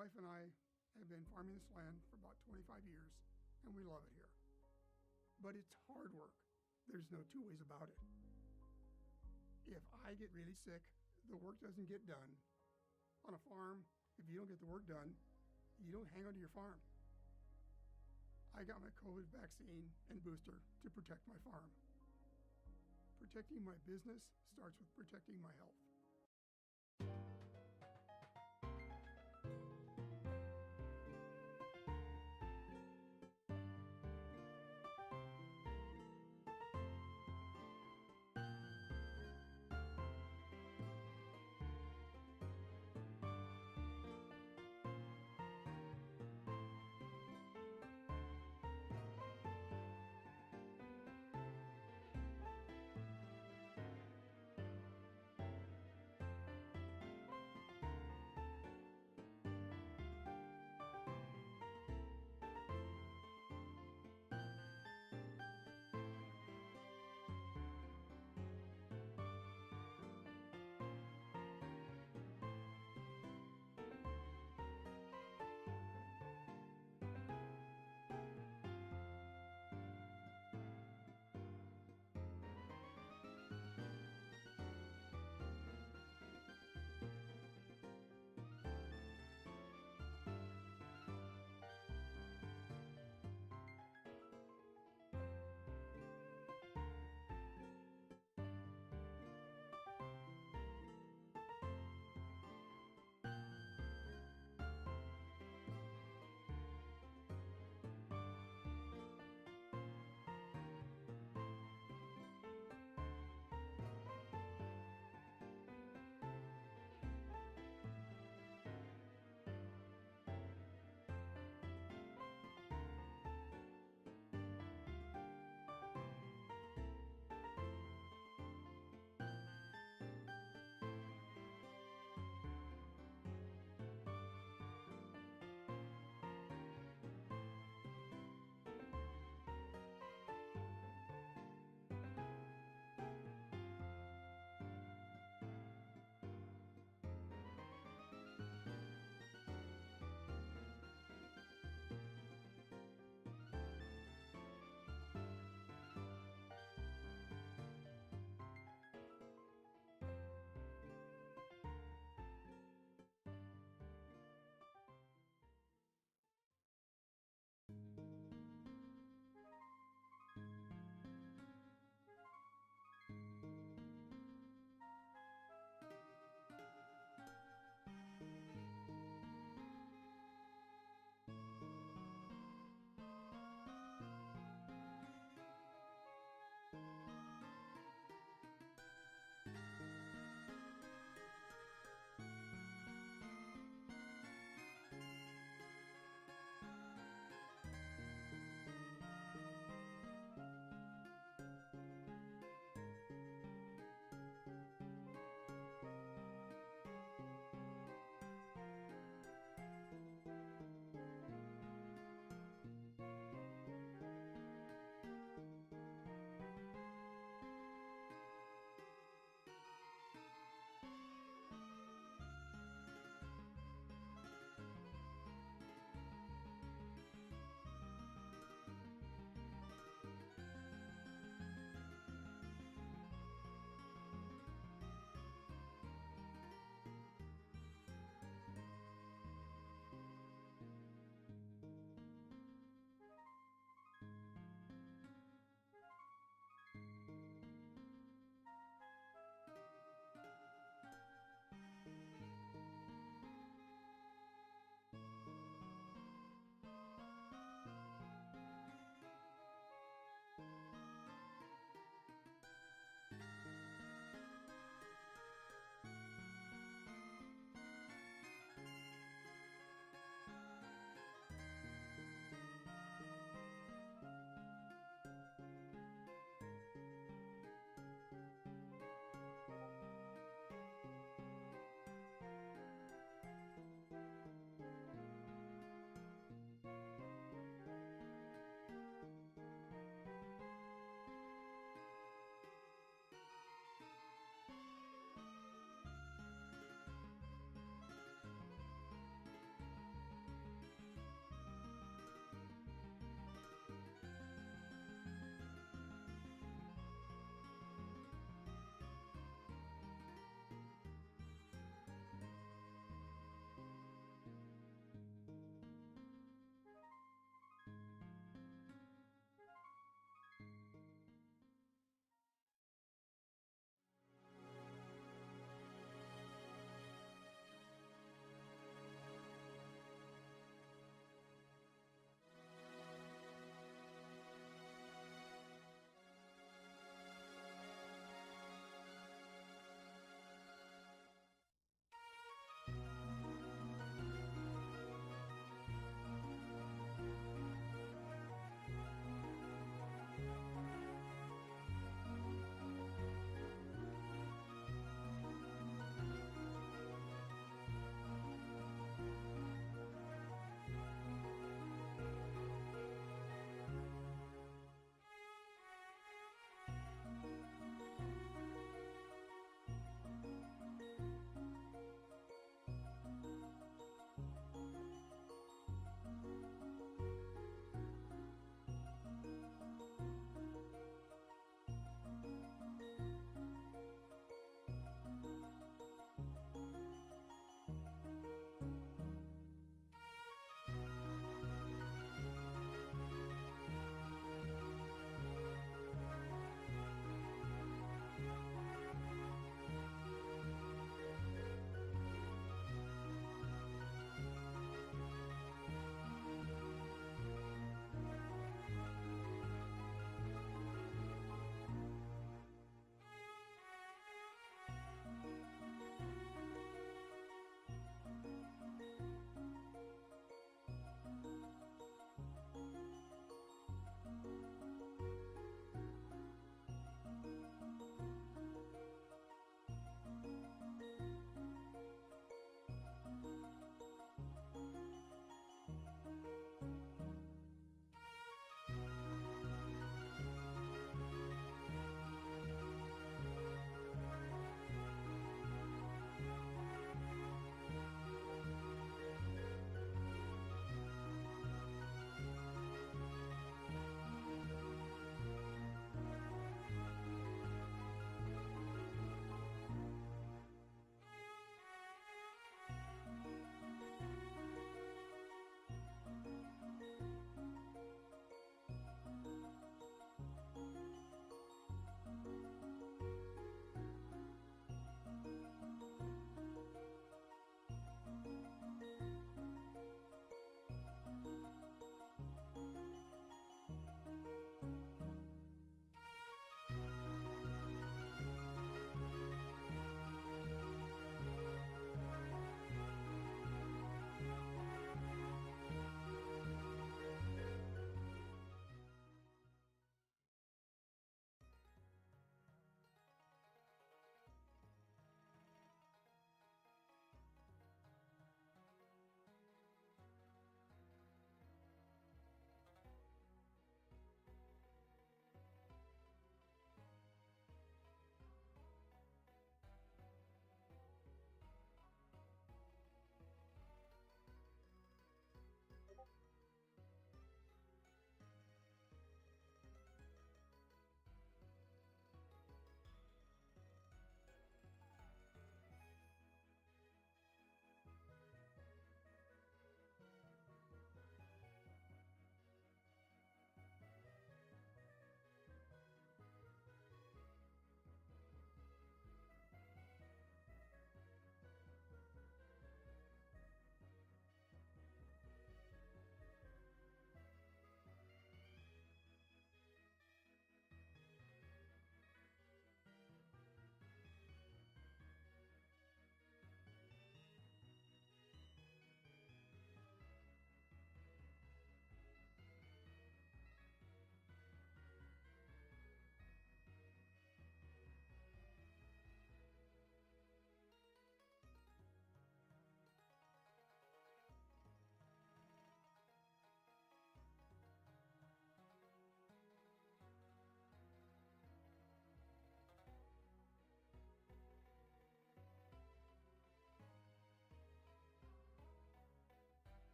wife and I have been farming this land for about 25 years, and we love it here. But it's hard work. There's no two ways about it. If I get really sick, the work doesn't get done. On a farm, if you don't get the work done, you don't hang on to your farm. I got my COVID vaccine and booster to protect my farm. Protecting my business starts with protecting my health.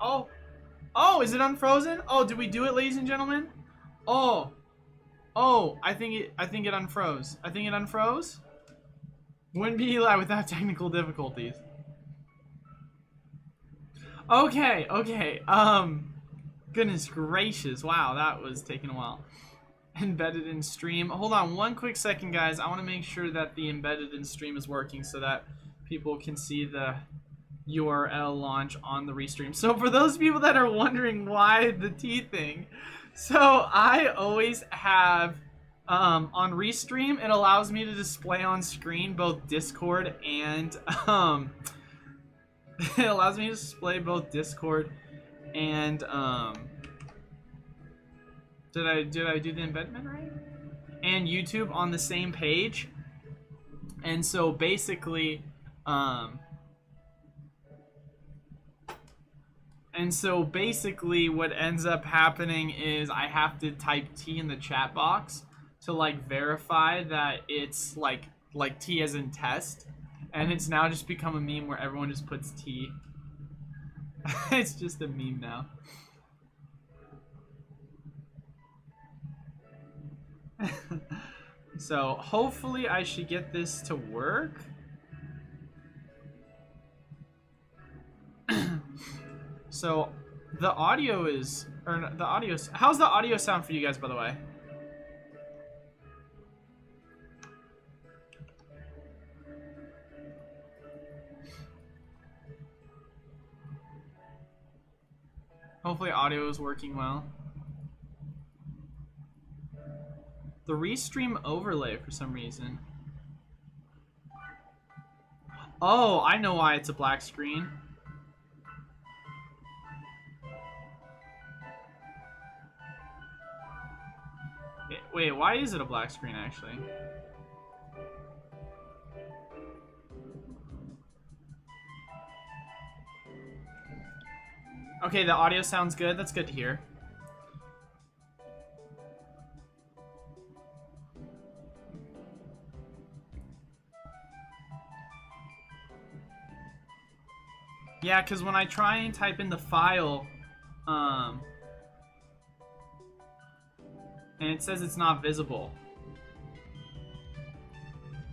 Oh, is it unfrozen? Oh, did we do it, ladies and gentlemen? Oh, I think it unfroze. I think it unfroze. Wouldn't be Eli without technical difficulties. Okay. Goodness gracious. Wow, that was taking a while. Embedded in stream. Hold on one quick second, guys. I want to make sure that the embedded in stream is working so that people can see the URL launch on the restream. So for those people that are wondering why the T thing, so I always have on restream, it allows me to display on screen both Discord and it allows me to display both Discord and did I do the embedment right? And YouTube on the same page. And so basically what ends up happening is I have to type T in the chat box to like verify that it's like T as in test, and it's now just become a meme where everyone just puts T. It's just a meme now. So hopefully I should get this to work. So the audio is, or the audio, how's the audio sound for you guys, by the way? Hopefully audio is working well. The restream overlay for some reason. Oh, I know why it's a black screen. Wait, why is it a black screen actually? Okay, the audio sounds good. That's good to hear. Yeah, because when I try and type in the file, and it says it's not visible.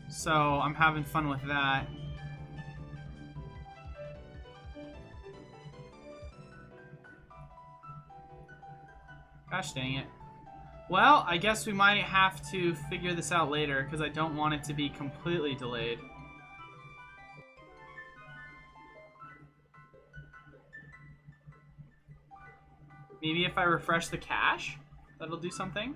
So I'm having fun with that. Gosh dang it. Well, I guess we might have to figure this out later because I don't want it to be completely delayed. Maybe if I refresh the cache, that'll do something.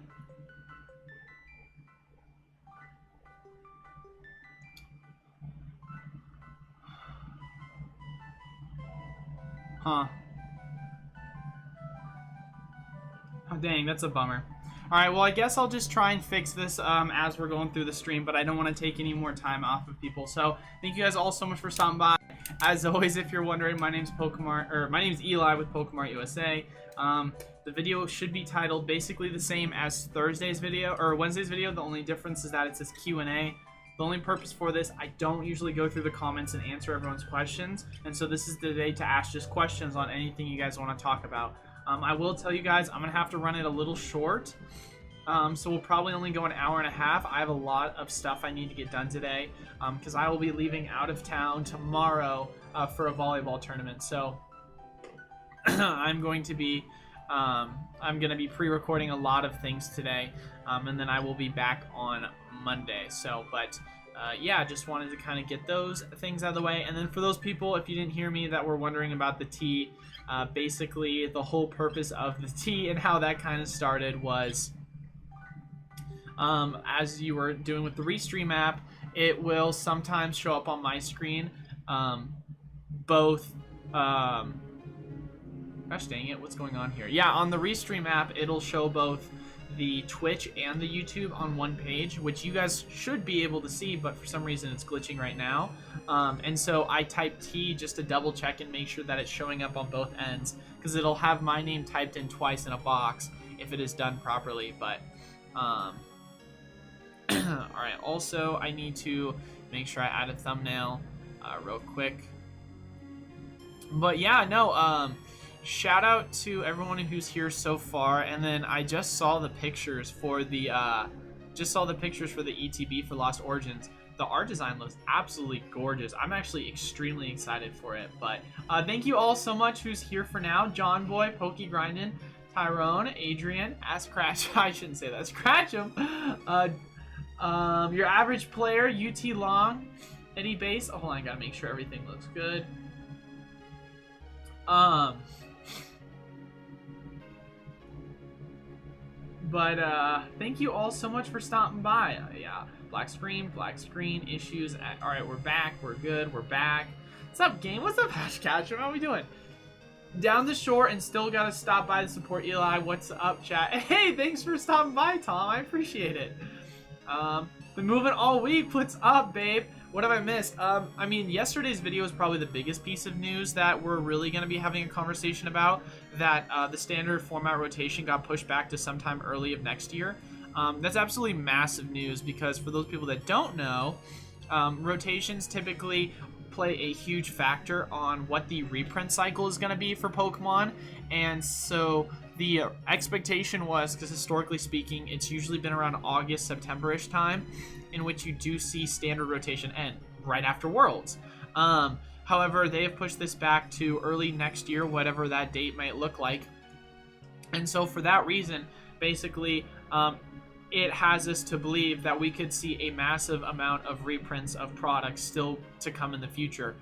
Huh. Oh, dang, that's a bummer. Alright, well, I guess I'll just try and fix this as we're going through the stream, but I don't want to take any more time off of people. So, thank you guys all so much for stopping by. As always, if you're wondering, my name's Eli with Pokémon USA. The video should be titled basically the same as Thursday's video, or Wednesday's video. The only difference is that it says Q&A. The only purpose for this, I don't usually go through the comments and answer everyone's questions, and so this is the day to ask just questions on anything you guys want to talk about. I will tell you guys, I'm going to have to run it a little short, so we'll probably only go an hour and a half. I have a lot of stuff I need to get done today, because I will be leaving out of town tomorrow for a volleyball tournament, so I'm going to be pre-recording a lot of things today, and then I will be back on Monday. So, but yeah, just wanted to kind of get those things out of the way. And then for those people, if you didn't hear me, that were wondering about the T, basically the whole purpose of the T and how that kind of started was, as you were doing with the Restream app, it will sometimes show up on my screen, both, gosh dang it, what's going on here? Yeah, on the Restream app, it'll show both the Twitch and the YouTube on one page, which you guys should be able to see, but for some reason it's glitching right now. And so I type T just to double check and make sure that it's showing up on both ends, because it'll have my name typed in twice in a box if it is done properly. But all right, also I need to make sure I add a thumbnail real quick. But yeah, no, shout out to everyone who's here so far. And then I just saw the pictures for the ETB for Lost Origins. The art design looks absolutely gorgeous. I'm actually extremely excited for it. But thank you all so much who's here for now. John Boy, Pokey Grindin', Tyrone, Adrian, Scratch. I shouldn't say that. Scratch him. Your average player, UT Long, Eddie Base. Oh, hold on, I gotta make sure everything looks good. But thank you all so much for stopping by. Yeah, black screen issues. All right, we're back. We're good. We're back. What's up, game? What's up, Hashcatcher? How are we doing? Down the shore and still gotta stop by to support Eli. What's up, chat? Hey, thanks for stopping by, Tom. I appreciate it. Been moving all week. What's up, babe? What have I missed? I mean, yesterday's video is probably the biggest piece of news that we're really going to be having a conversation about, that the standard format rotation got pushed back to sometime early of next year. That's absolutely massive news because for those people that don't know, rotations typically play a huge factor on what the reprint cycle is going to be for Pokemon. And so the expectation was, because historically speaking, it's usually been around August, September-ish time, in which you do see standard rotation end right after Worlds. However, they have pushed this back to early next year, whatever that date might look like. And so for that reason, basically, it has us to believe that we could see a massive amount of reprints of products still to come in the future.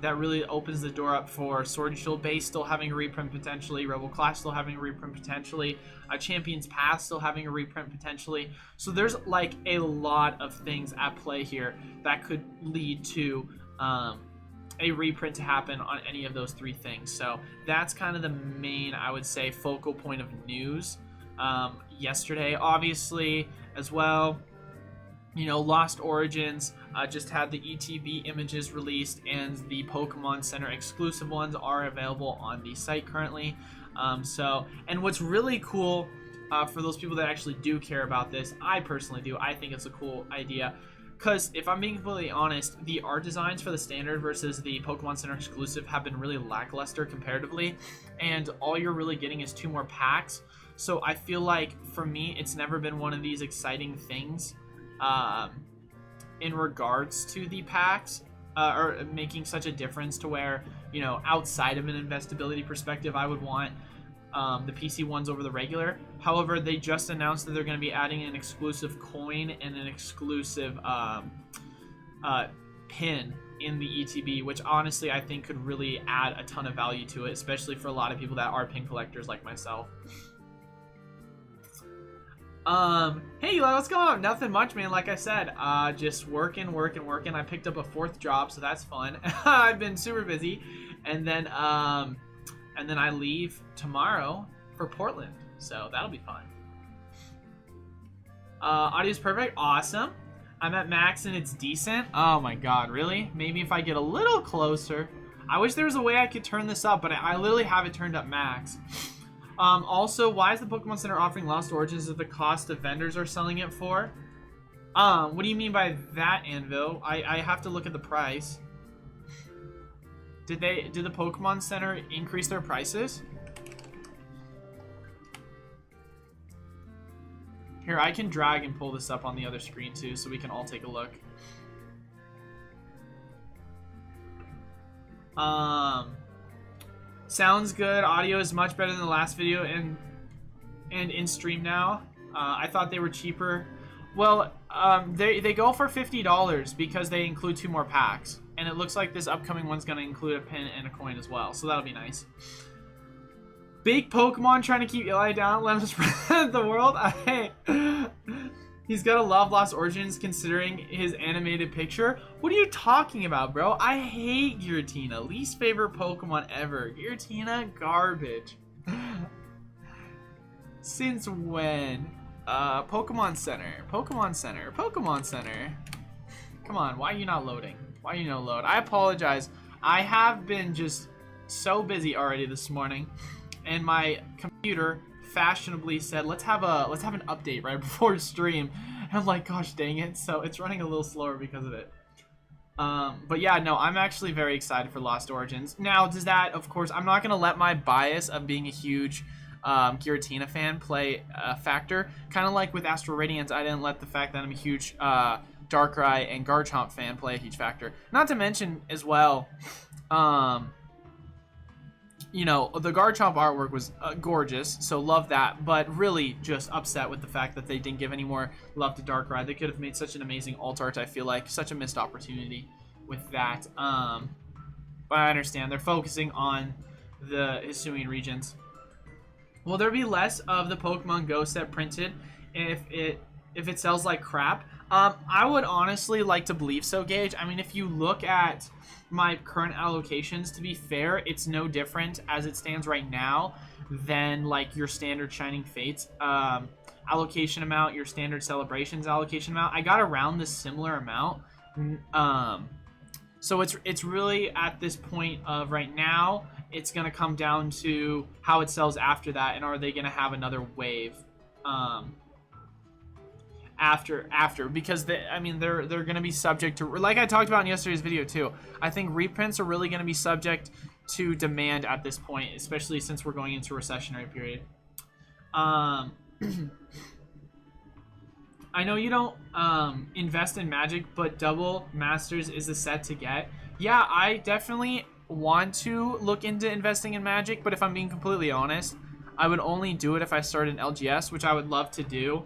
That really opens the door up for Sword and Shield base still having a reprint potentially, Rebel Clash still having a reprint potentially, Champions Pass still having a reprint potentially. So there's like a lot of things at play here that could lead to a reprint to happen on any of those three things. So that's kind of the main, I would say, focal point of news. Yesterday, obviously, as well, you know, Lost Origins just had the ETB images released, and the Pokemon Center exclusive ones are available on the site currently. And what's really cool for those people that actually do care about this, I personally do, I think it's a cool idea. Because if I'm being completely honest, the art designs for the standard versus the Pokemon Center exclusive have been really lackluster comparatively, and all you're really getting is 2 more packs. So I feel like, for me, it's never been one of these exciting things in regards to the packs, or making such a difference to where, you know, outside of an investability perspective, I would want the PC ones over the regular. However, they just announced that they're going to be adding an exclusive coin and an exclusive pin in the ETB, which honestly I think could really add a ton of value to it, especially for a lot of people that are pin collectors like myself. Hey Eli, what's going on? Nothing much, man. Like I said, just working. I picked up a 4th job, so that's fun. I've been super busy, and then I leave tomorrow for Portland, so that'll be fun. Audio's perfect, awesome. I'm at max and it's decent. Oh my god, really? Maybe if I get a little closer. I wish there was a way I could turn this up, but I literally have it turned up max. Also, why is the Pokemon Center offering Lost Origins at the cost of vendors are selling it for? What do you mean by that, Anvil? I have to look at the price. Did the Pokemon Center increase their prices? Here, I can drag and pull this up on the other screen too, so we can all take a look. Sounds good. Audio is much better than the last video, and in stream now. I thought they were cheaper. Well, they go for $50 because they include 2 more packs, and it looks like this upcoming one's going to include a pin and a coin as well, so that'll be nice. Big Pokemon trying to keep Eli down, let him spread the world. Hey, he's gotta love Lost Origins considering his animated picture. What are you talking about, bro? I hate Giratina. Least favorite Pokemon ever. Giratina, garbage. Since when? Pokemon Center. Come on, why are you not loading? Why are you not load? I apologize. I have been just so busy already this morning, and my computer fashionably said, let's have an update right before stream. And I'm like, gosh dang it. So it's running a little slower because of it. But yeah, no, I'm actually very excited for Lost Origins. Now, does that, of course, I'm not going to let my bias of being a huge Giratina fan play a factor. Kind of like with Astral Radiance, I didn't let the fact that I'm a huge Darkrai and Garchomp fan play a huge factor. Not to mention, as well, you know, the Garchomp artwork was gorgeous, so love that, but really just upset with the fact that they didn't give any more love to Darkrai. They could have made such an amazing alt art, I feel like. Such a missed opportunity with that. But I understand. They're focusing on the Hisuian regions. Will there be less of the Pokemon Go set printed if it sells like crap? I would honestly like to believe so, Gage. I mean, if you look at my current allocations, to be fair, it's no different as it stands right now than like your standard Shining Fates allocation amount, your standard Celebrations allocation amount. I got around this similar amount. So it's really at this point of right now, it's going to come down to how it sells after that, and are they going to have another wave after, because they're going to be subject to, like I talked about in yesterday's video too. I think reprints are really going to be subject to demand at this point, especially since we're going into a recessionary period. I know you don't invest in Magic, but Double Masters is the set to get. Yeah, I definitely want to look into investing in Magic, but if I'm being completely honest, I would only do it if I started an LGS, which I would love to do.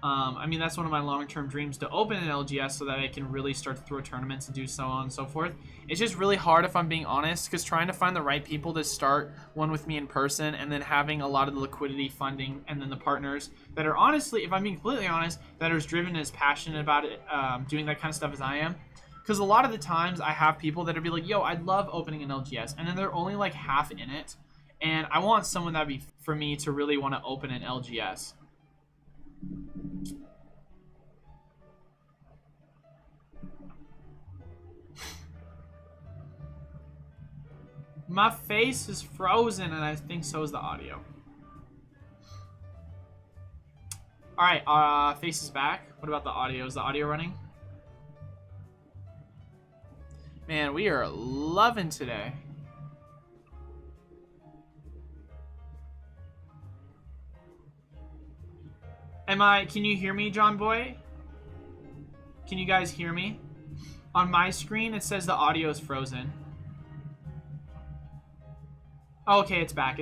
I mean, that's one of my long-term dreams, to open an LGS so that I can really start to throw tournaments and do so on and so forth. It's just really hard, if I'm being honest, because trying to find the right people to start one with me in person, and then having a lot of the liquidity funding, and then the partners that are honestly, if I'm being completely honest, that are as driven and as passionate about it, doing that kind of stuff as I am. Because a lot of the times I have people that would be like, yo, I'd love opening an LGS, and then they're only like half in it, and I want someone that'd be for me to really want to open an LGS. My face is frozen, and I think so is the audio. Alright, face is back. What about the audio? Is the audio running? Man, we are loving today. Can you hear me, John Boy? Can you guys hear me? On my screen, it says the audio is frozen. Okay, it's back.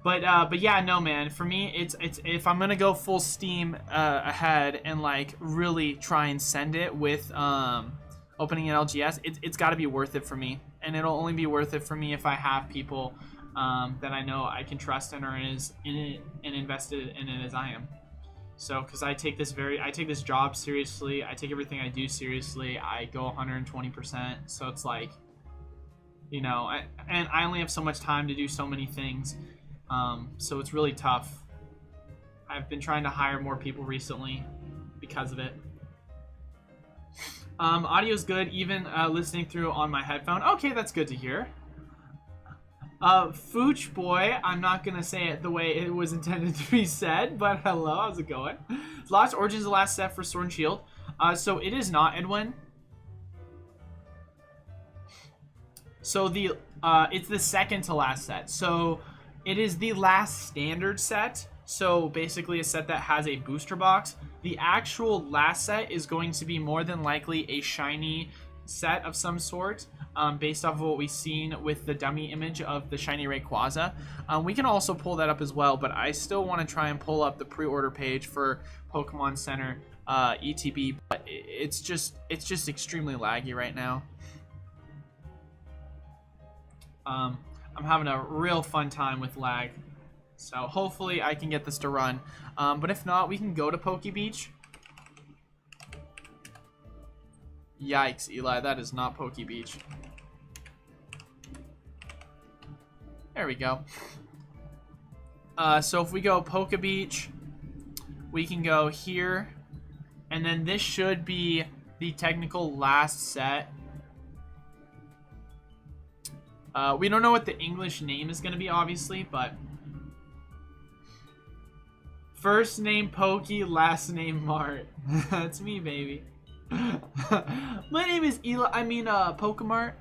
But yeah, no, man. For me, it's if I'm gonna go full steam ahead and like really try and send it with opening an LGS, it's got to be worth it for me, and it'll only be worth it for me if I have people that I know I can trust and are in it and invested in it as I am. So, because I take this job seriously, I take everything I do seriously, I go 120%. So it's like, you know, and I only have so much time to do so many things. So it's really tough. I've been trying to hire more people recently because of it. Audio's good, even listening through on my headphone. Okay, that's good to hear. Fooch Boy, I'm not gonna say it the way it was intended to be said, but hello, how's it going? Lost Origins is the last set for Sword and Shield. So it is not, Edwin. So it's the second to last set. So it is the last standard set. So basically a set that has a booster box. The actual last set is going to be more than likely a shiny set of some sort. Based off of what we've seen with the dummy image of the shiny Rayquaza. We can also pull that up as well, but I still want to try and pull up the pre-order page for Pokemon Center ETB, but it's just extremely laggy right now. I'm having a real fun time with lag, so hopefully I can get this to run. But if not, we can go to Poke Beach. Yikes, Eli, that is not Poke Beach. There we go. So if we go Poke Beach, we can go here, and then this should be the technical last set. We don't know what the English name is going to be, obviously, but First name Pokey, last name Mart. That's me, baby. My name is Pokemart.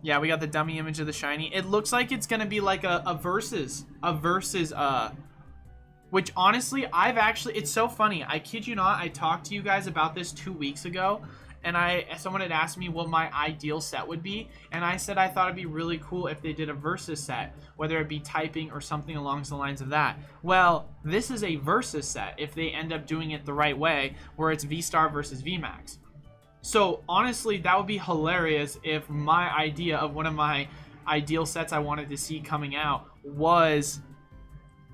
Yeah, we got the dummy image of the shiny. It looks like it's gonna be like a versus, which honestly, it's so funny. I kid you not, I talked to you guys about this 2 weeks ago, and someone had asked me what my ideal set would be, and I said I thought it'd be really cool if they did a versus set, whether it be typing or something along the lines of that. Well, this is a versus set if they end up doing it the right way, where it's V-Star versus V-Max. So honestly, that would be hilarious if my idea of one of my ideal sets I wanted to see coming out was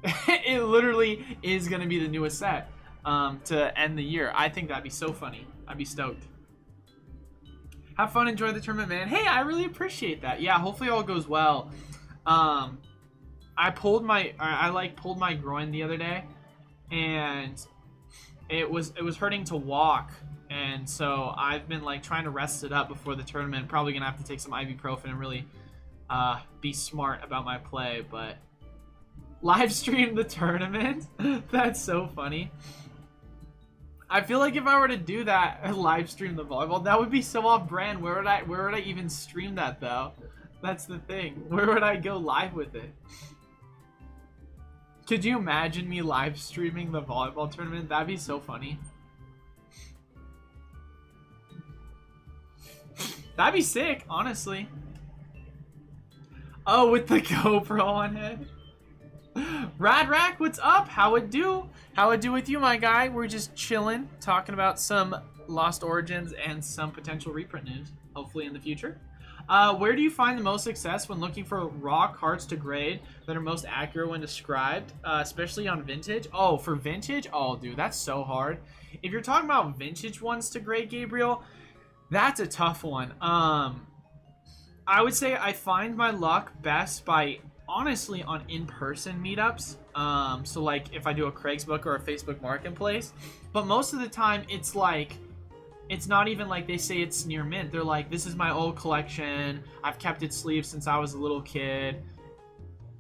it literally is going to be the newest set to end the year. I think that'd be so funny. I'd be stoked. Have fun, enjoy the tournament, man. Hey, I really appreciate that. Yeah, hopefully all goes well. I pulled my groin the other day, and it was hurting to walk. And so I've been like trying to rest it up before the tournament. Probably gonna have to take some ibuprofen and really be smart about my play. But live stream the tournament? That's so funny. I feel like if I were to do that, live stream the volleyball, that would be so off brand. Where would I even stream that though? That's the thing. Where would I go live with it? Could you imagine me live streaming the volleyball tournament? That'd be so funny. That'd be sick, honestly. Oh, with the GoPro on head. Radrack, what's up? How it do? How it do with you, my guy? We're just chilling, talking about some Lost Origins and some potential reprint news, hopefully in the future. Where do you find the most success when looking for raw cards to grade that are most accurate when described, especially on vintage? Oh, for vintage? Oh, dude, that's so hard. If you're talking about vintage ones to grade, Gabriel, that's a tough one. I would say I find my luck best by, honestly, on in-person meetups. So like if I do a Craigslist or a Facebook Marketplace. But most of the time it's like, it's not even like they say it's near mint. They're like, this is my old collection. I've kept it sleeved since I was a little kid.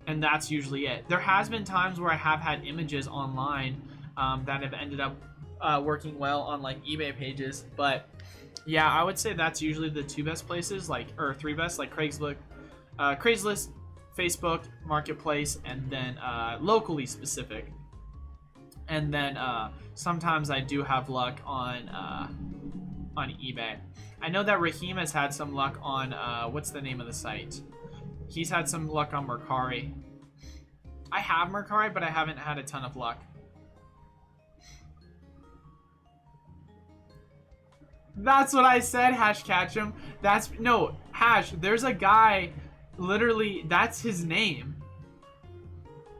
And that's usually it. There has been times where I have had images online that have ended up working well on like eBay pages. But yeah, I would say that's usually the two best places, or three best, like Craigslist, Facebook Marketplace, and then locally specific. And then sometimes I do have luck on eBay. I know that Raheem has had some luck on what's the name of the site? He's had some luck on Mercari. I have Mercari, but I haven't had a ton of luck. That's what I said, Hash Catchem. No, Hash, there's a guy, literally, that's his name.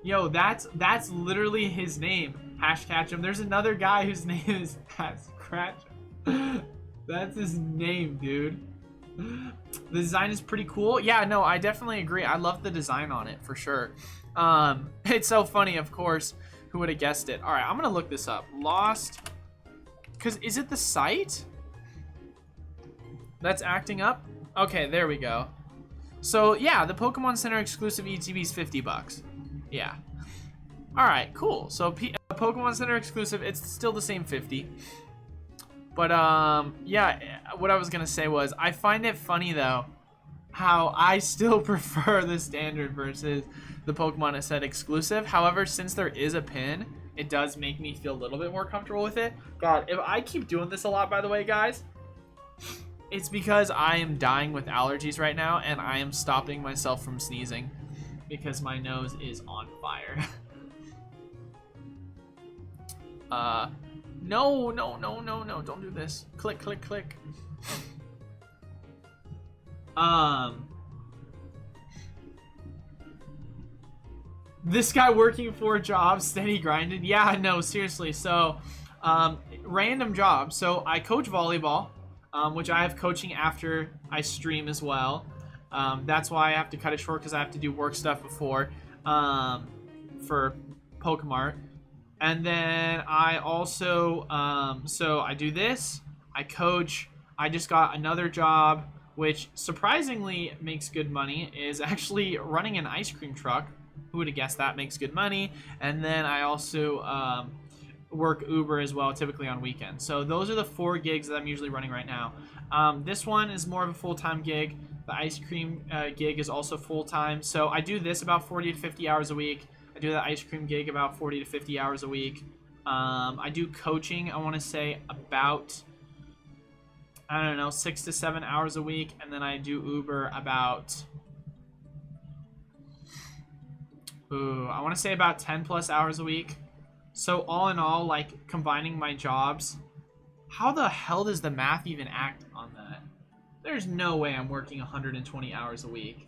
Yo, that's literally his name, Hash Catchem. There's another guy whose name is Hash Catchem. That's his name, dude. The design is pretty cool. Yeah, no, I definitely agree. I love the design on it, for sure. It's so funny, of course. Who would have guessed it? All right, I'm going to look this up. Lost, because is it the site that's acting up? Okay, there we go. So yeah, the Pokemon Center exclusive ETB is $50. Yeah. All right, cool. So Pokemon Center exclusive, it's still the same 50. But yeah, what I was gonna say was I find it funny though how I still prefer the standard versus the Pokemon set exclusive. However, since there is a pin, it does make me feel a little bit more comfortable with it. God, if I keep doing this a lot, by the way, guys, it's because I am dying with allergies right now, and I am stopping myself from sneezing because my nose is on fire. No, don't do this. Click, click, click. This guy working 4 jobs, steady grinding. Yeah, no, seriously. So, random job. So I coach volleyball. Which I have coaching after I stream as well. That's why I have to cut it short because I have to do work stuff before for Pokemon. And then I also, so I do this, I coach, I just got another job, which surprisingly makes good money, is actually running an ice cream truck. Who would have guessed that makes good money? And then I also work Uber as well, typically on weekends. So those are the 4 gigs that I'm usually running right now. This one is more of a full-time gig. The ice cream gig is also full-time. So I do this about 40 to 50 hours a week. I do the ice cream gig about 40 to 50 hours a week. I do coaching, I want to say about, I don't know, 6 to 7 hours a week. And then I do Uber about, I want to say about 10 plus hours a week. So all in all, like combining my jobs, how the hell does the math even act on that? There's no way I'm working 120 hours a week.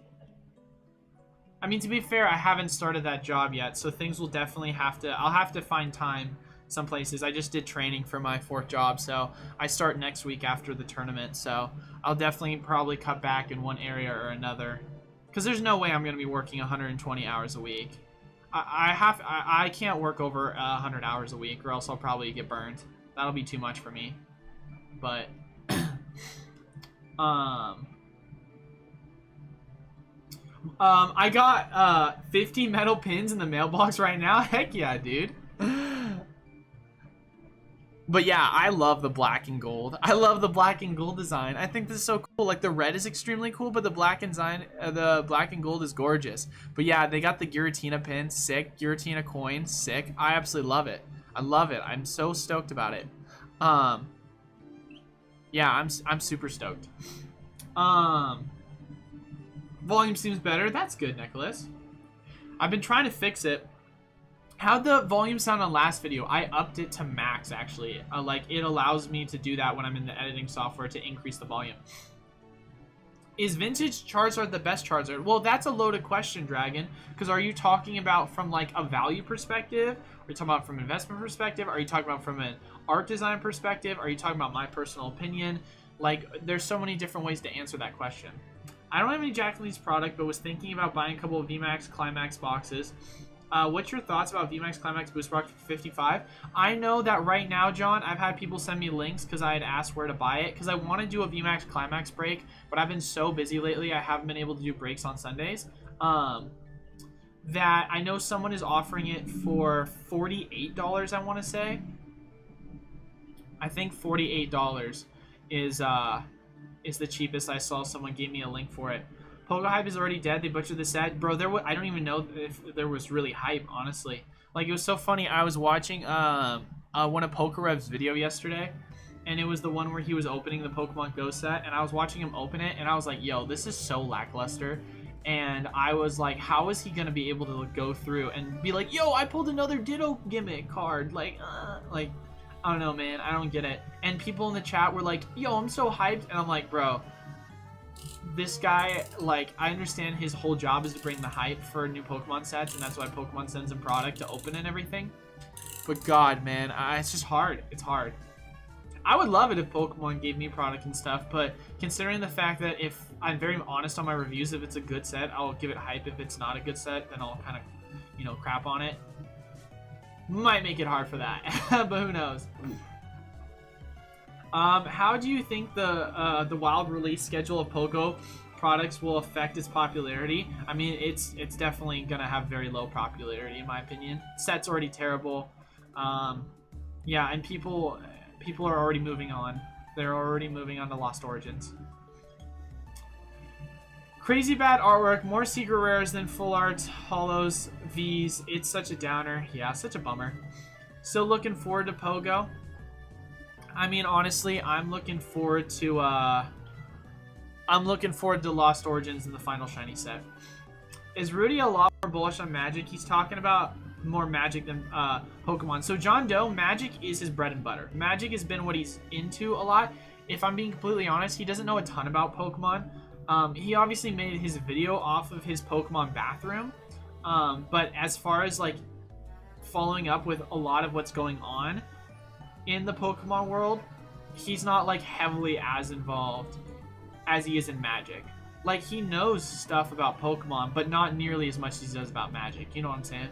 I mean, to be fair, I haven't started that job yet, so things will definitely I'll have to find time some places. I just did training for my 4th job, so I start next week after the tournament, so I'll definitely probably cut back in one area or another. Because there's no way I'm going to be working 120 hours a week. I can't work over 100 hours a week, or else I'll probably get burned. That'll be too much for me. But I got 50 metal pins in the mailbox right now. Heck yeah, dude. But yeah, I love the black and gold. I love the black and gold design. I think this is so cool. Like the red is extremely cool, but the black and gold is gorgeous. But yeah, they got the Giratina pin, sick. Giratina coin, sick. I absolutely love it. I love it. I'm so stoked about it. Yeah, I'm super stoked. Volume seems better. That's good, Nicholas. I've been trying to fix it. How'd the volume sound on last video? I upped it to max, actually. Like, it allows me to do that when I'm in the editing software to increase the volume. Is vintage Charizard the best Charizard? Well, that's a loaded question, Dragon. Because are you talking about from, like, a value perspective? Are you talking about from an investment perspective? Are you talking about from an art design perspective? Are you talking about my personal opinion? Like, there's so many different ways to answer that question. I don't have any Jackalee's product, but was thinking about buying a couple of VMAX Climax boxes. What's your thoughts about VMAX Climax Boost Box for 55? I know that right now, John, I've had people send me links because I had asked where to buy it because I want to do a VMAX Climax break, but I've been so busy lately I haven't been able to do breaks on Sundays. That I know someone is offering it for $48, I want to say. I think $48 is the cheapest I saw. Someone gave me a link for it. Pogo Hype is already dead. They butchered the set. Bro, I don't even know if there was really hype, honestly. Like, it was so funny. I was watching one of Pokerev's video yesterday, and it was the one where he was opening the Pokemon Go set, and I was watching him open it, and I was like, yo, this is so lackluster. And I was like, how is he going to be able to go through and be like, yo, I pulled another Ditto gimmick card. Like, I don't know, man. I don't get it. And people in the chat were like, yo, I'm so hyped. And I'm like, bro, this guy, like, I understand his whole job is to bring the hype for new Pokemon sets, and that's why Pokemon sends him product to open and everything. But God, man, it's just hard. It's hard. I would love it if Pokemon gave me product and stuff, but considering the fact that if I'm very honest on my reviews, if it's a good set, I'll give it hype. If it's not a good set, then I'll kind of, you know, crap on it. Might make it hard for that, but who knows. How do you think the wild release schedule of Pogo products will affect its popularity? I mean, it's definitely gonna have very low popularity in my opinion. Set's already terrible. Yeah, and people are already moving on. They're already moving on to Lost Origins. Crazy bad artwork, more secret rares than full art, holos, Vs. It's such a downer. Yeah, such a bummer. Still looking forward to Pogo. I mean, honestly, I'm looking forward to Lost Origins in the final shiny set. Is Rudy a lot more bullish on Magic? He's talking about more Magic than Pokemon. So John Doe, Magic is his bread and butter. Magic has been what he's into a lot. If I'm being completely honest, he doesn't know a ton about Pokemon. He obviously made his video off of his Pokemon bathroom. But as far as like following up with a lot of what's going on in the Pokemon world, he's not like heavily as involved as he is in Magic. Like, he knows stuff about Pokemon, but not nearly as much as he does about Magic. You know what I'm saying?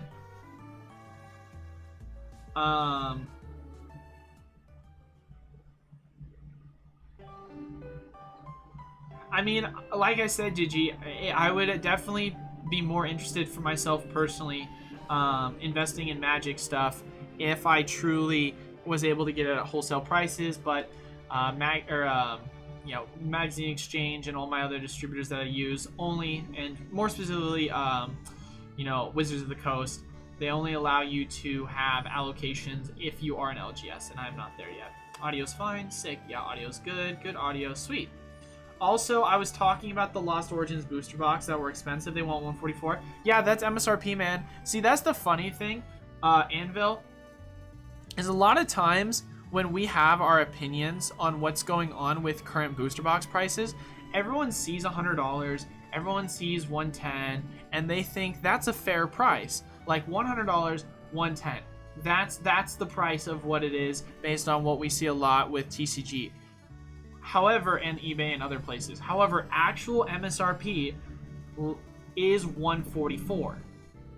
I mean, like I said, Gigi, I would definitely be more interested for myself personally, investing in Magic stuff if I truly was able to get it at wholesale prices. But Magazine Exchange and all my other distributors that I use only, and more specifically, Wizards of the Coast, they only allow you to have allocations if you are an LGS, and I'm not there yet. Audio's fine, sick, yeah, audio's good audio, sweet. Also, I was talking about the Lost Origins booster box that were expensive. They want 144. Yeah, that's MSRP, man. See, that's the funny thing, Anvil, is a lot of times when we have our opinions on what's going on with current booster box prices, everyone sees $100, everyone sees $110, and they think that's a fair price. Like $100, $110. That's the price of what it is based on what we see a lot with TCG. However, and eBay and other places. However, actual MSRP is 144.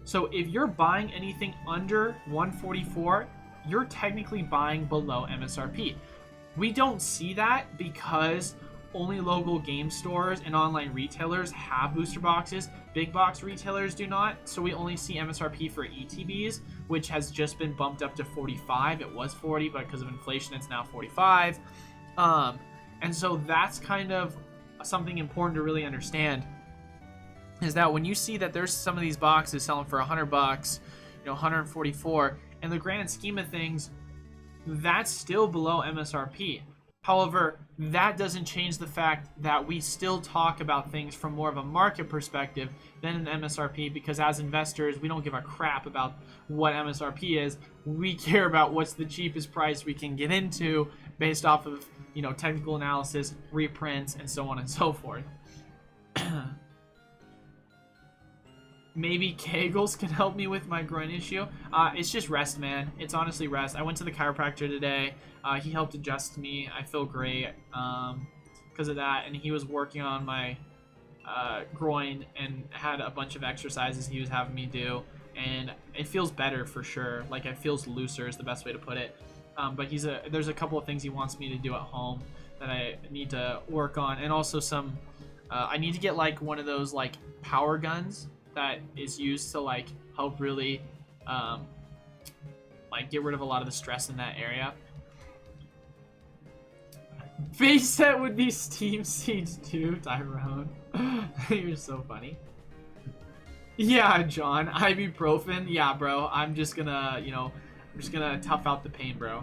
So if you're buying anything under 144, you're technically buying below MSRP. We don't see that because only local game stores and online retailers have booster boxes. Big box retailers do not, so we only see MSRP for ETBs, which has just been bumped up to 45. It was 40, but because of inflation, it's now 45. And so that's kind of something important to really understand, is that when you see that there's some of these boxes selling for $100, 144, in the grand scheme of things, that's still below MSRP. However, that doesn't change the fact that we still talk about things from more of a market perspective than an MSRP, because as investors, we don't give a crap about what MSRP is. We care about what's the cheapest price we can get into based off of, technical analysis, reprints, and so on and so forth. Maybe Kegels can help me with my groin issue. It's just rest, man. It's honestly rest. I went to the chiropractor today. He helped adjust me. I feel great because of that. And he was working on my groin and had a bunch of exercises he was having me do. And it feels better for sure. Like, it feels looser is the best way to put it. But there's a couple of things he wants me to do at home that I need to work on. And also some, I need to get like one of those like power guns that is used to like help really like get rid of a lot of the stress in that area. Base set would be Steam Siege 2, Tyrone. You're so funny. Yeah, John, ibuprofen. Yeah, bro. I'm just gonna, I'm just gonna tough out the pain, bro.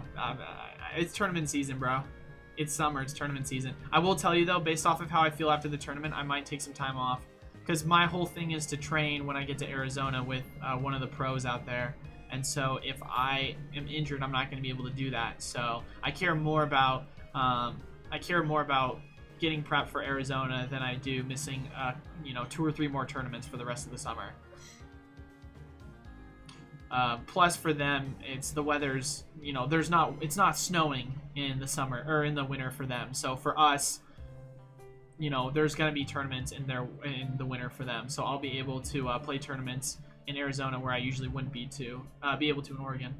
It's tournament season, bro. It's summer. It's tournament season. I will tell you though, based off of how I feel after the tournament, I might take some time off. Because my whole thing is to train when I get to Arizona with one of the pros out there. And so if I am injured, I'm not going to be able to do that. So I care more about getting prepped for Arizona than I do missing 2 or 3 more tournaments for the rest of the summer. Plus for them, it's the weather's, it's not snowing in the summer or in the winter for them. So for us, there's going to be tournaments in the winter for them. So I'll be able to play tournaments in Arizona where I usually wouldn't be able to in Oregon.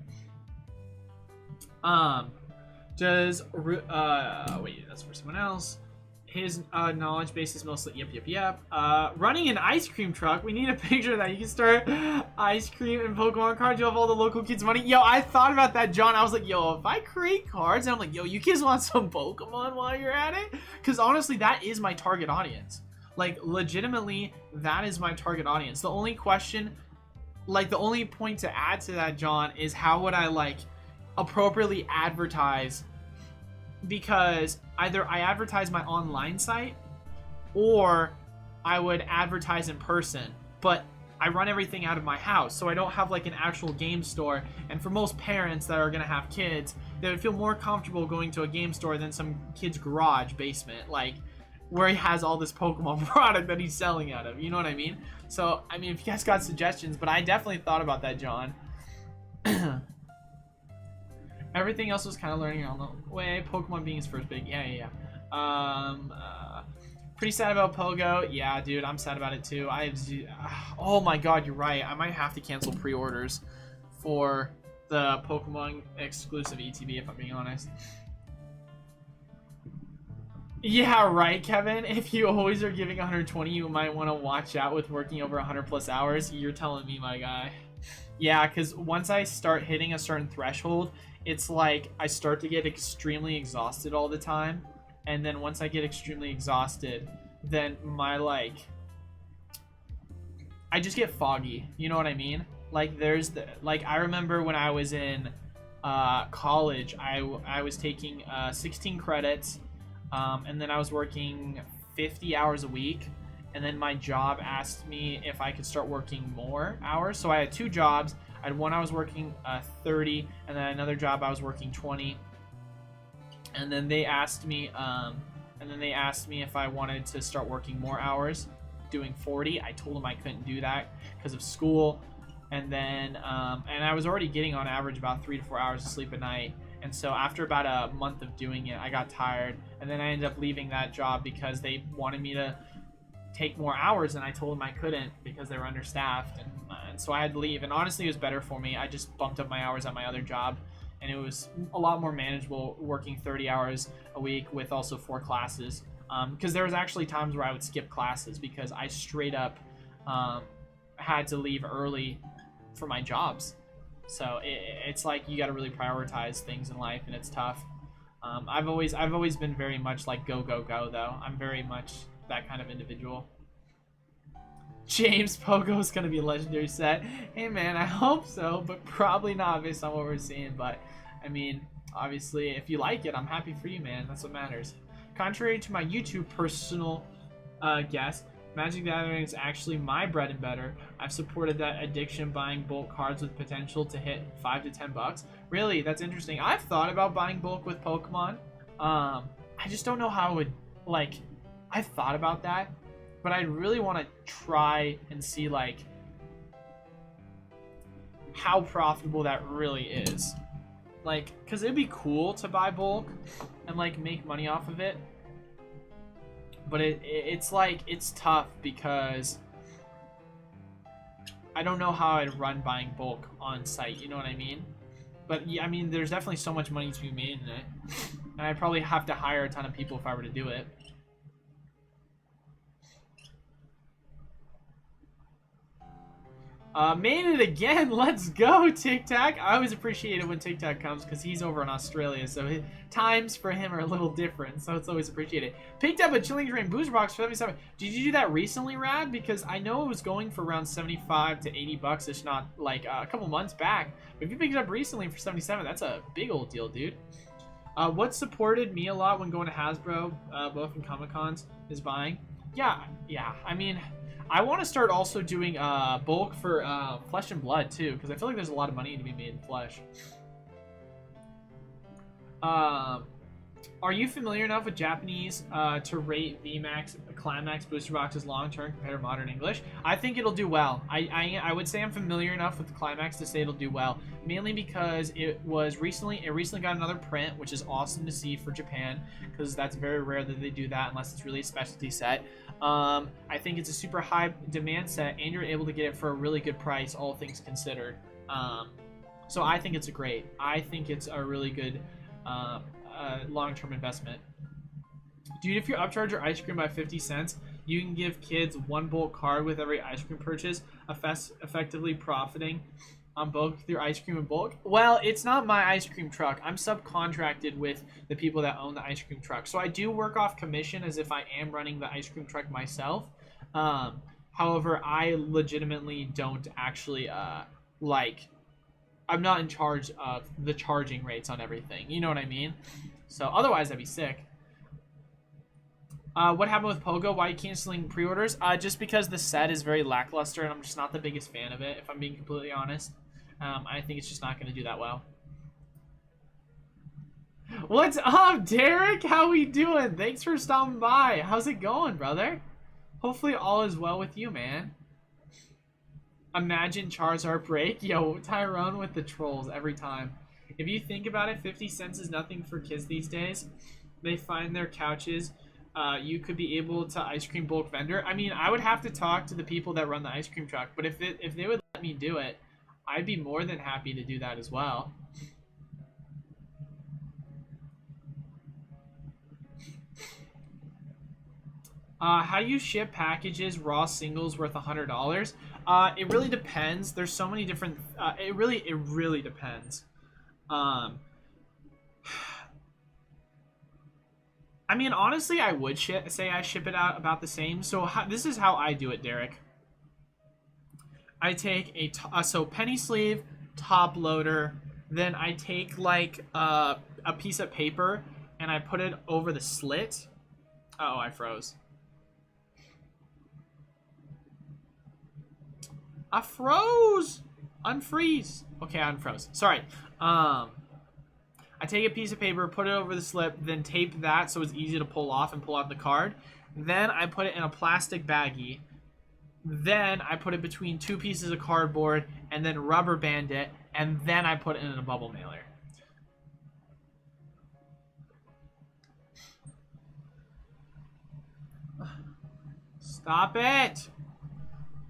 Wait, that's for someone else. His knowledge base is mostly yep. Running an ice cream truck. We need a picture of that. You can start ice cream and Pokemon cards. You have all the local kids' money. Yo, I thought about that, John. I was like, yo, if I create cards, and I'm like, yo, you kids want some Pokemon while you're at it? Because honestly, that is my target audience. Like, legitimately, that is my target audience. The only question, like, the only point to add to that, John, is how would I, like, appropriately advertise? Because either I advertise my online site or I would advertise in person, but I run everything out of my house, so I don't have like an actual game store. And for most parents that are gonna have kids, they would feel more comfortable going to a game store than some kid's garage basement, like where he has all this Pokemon product that he's selling out of. You know what I mean? So I mean, if you guys got suggestions, but I definitely thought about that, John. Everything else was kind of learning on the way. Pokemon being his first big. Yeah. Pretty sad about Pogo. Yeah, dude, I'm sad about it too. Oh my god, you're right. I might have to cancel pre-orders for the Pokemon exclusive ETB if I'm being honest. Yeah, right, Kevin. If you always are giving 120, you might want to watch out with working over 100 plus hours. You're telling me, my guy. Yeah, because once I start hitting a certain threshold, it's like I start to get extremely exhausted all the time. And then once I get extremely exhausted, then my, like, I just get foggy. You know what I mean? Like, there's the, like, I remember when I was in college, I was taking 16 credits, and then I was working 50 hours a week. And then my job asked me if I could start working more hours. So I had 2 jobs. I had one I was working 30, and then another job I was working 20. And then they asked me, if I wanted to start working more hours, doing 40. I told them I couldn't do that because of school. And then, and I was already getting on average about 3 to 4 hours of sleep a night. And so after about a month of doing it, I got tired. And then I ended up leaving that job because they wanted me to take more hours, and I told them I couldn't because they were understaffed, and so I had to leave. And honestly, it was better for me. I just bumped up my hours at my other job, and it was a lot more manageable working 30 hours a week with also 4 classes, because there was actually times where I would skip classes because I straight up had to leave early for my jobs. So it's like you got to really prioritize things in life, and it's tough. I've always been very much like go though. I'm very much that kind of individual. James, Pogo's gonna be a legendary set. Hey man, I hope so, but probably not based on what we're seeing. But I mean, obviously, if you like it, I'm happy for you, man. That's what matters. Contrary to my YouTube personal guess, Magic the Gathering is actually my bread and butter. I've supported that addiction buying bulk cards with potential to hit $5 to $10. Really, that's interesting. I've thought about buying bulk with Pokemon. I just don't know how it would, like, I've thought about that, but I really want to try and see, like, how profitable that really is. Like, because it'd be cool to buy bulk and, like, make money off of it. But it's like, it's tough because I don't know how I'd run buying bulk on site, you know what I mean? But, yeah, I mean, there's definitely so much money to be made in it. And I'd probably have to hire a ton of people if I were to do it. Made it again. Let's go, Tic Tac. I always appreciate it when Tic Tac comes because he's over in Australia, so times for him are a little different, so it's always appreciated. Picked up a Chilling Drain booster box for 77. Did you do that recently, Rad? Because I know it was going for around 75 to 80 bucks, if not like a couple months back. But if you picked it up recently for 77, that's a big old deal, dude. What supported me a lot when going to Hasbro, both in Comic-Cons, is buying. Yeah. I mean, I want to start also doing bulk for Flesh and Blood too, because I feel like there's a lot of money to be made in Flesh. Are you familiar enough with Japanese to rate VMAX Climax booster boxes long term compared to modern English? I think it'll do well. I would say I'm familiar enough with the Climax to say it'll do well, mainly because it recently got another print, which is awesome to see for Japan, because that's very rare that they do that unless it's really a specialty set. I think it's a super high demand set, and you're able to get it for a really good price, all things considered. So I think it's I think it's a really good long-term investment. Dude, if you upcharge your ice cream by 50 cents, you can give kids 1 bulk card with every ice cream purchase, effectively profiting on both your ice cream and bulk. Well, it's not my ice cream truck. I'm subcontracted with the people that own the ice cream truck. So I do work off commission as if I am running the ice cream truck myself. However, I legitimately don't actually, I'm not in charge of the charging rates on everything. You know what I mean? So otherwise, I'd be sick. What happened with Pogo? Why are you canceling pre-orders? Just because the set is very lackluster, and I'm just not the biggest fan of it, if I'm being completely honest. I think it's just not going to do that well. What's up, Derek? How we doing? Thanks for stopping by. How's it going, brother? Hopefully all is well with you, man. Imagine Charizard break. Yo, Tyrone with the trolls every time. If you think about it, 50 cents is nothing for kids these days. They find their couches. You could be able to ice cream bulk vendor. I mean, I would have to talk to the people that run the ice cream truck, but if they would let me do it, I'd be more than happy to do that as well. How do you ship packages raw singles worth $100? It really depends. There's so many different. It really depends. I mean, honestly, I would say I ship it out about the same. So this is how I do it, Derek. I take so penny sleeve, top loader, then I take like a piece of paper and I put it over the slit. Oh, I froze. I froze. Unfreeze. Okay, I unfroze. Sorry. I take a piece of paper, put it over the slip, then tape that so it's easy to pull off and pull out the card. Then I put it in a plastic baggie. Then I put it between two pieces of cardboard and then rubber band it, and then I put it in a bubble mailer. Stop it!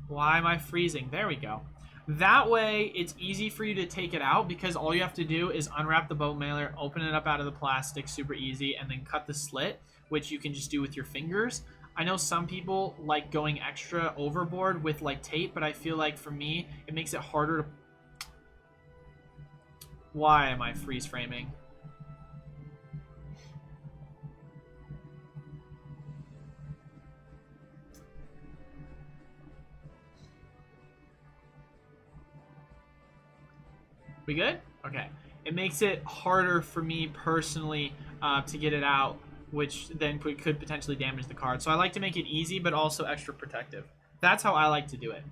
Why am I freezing? There we go. That way, it's easy for you to take it out because all you have to do is unwrap the bubble mailer, open it up out of the plastic, super easy, and then cut the slit, which you can just do with your fingers. I know some people like going extra overboard with like tape, but I feel like for me, it makes it harder to... Why am I freeze framing? We good? Okay. It makes it harder for me personally to get it out, which then could potentially damage the card. So I like to make it easy, but also extra protective. That's how I like to do it.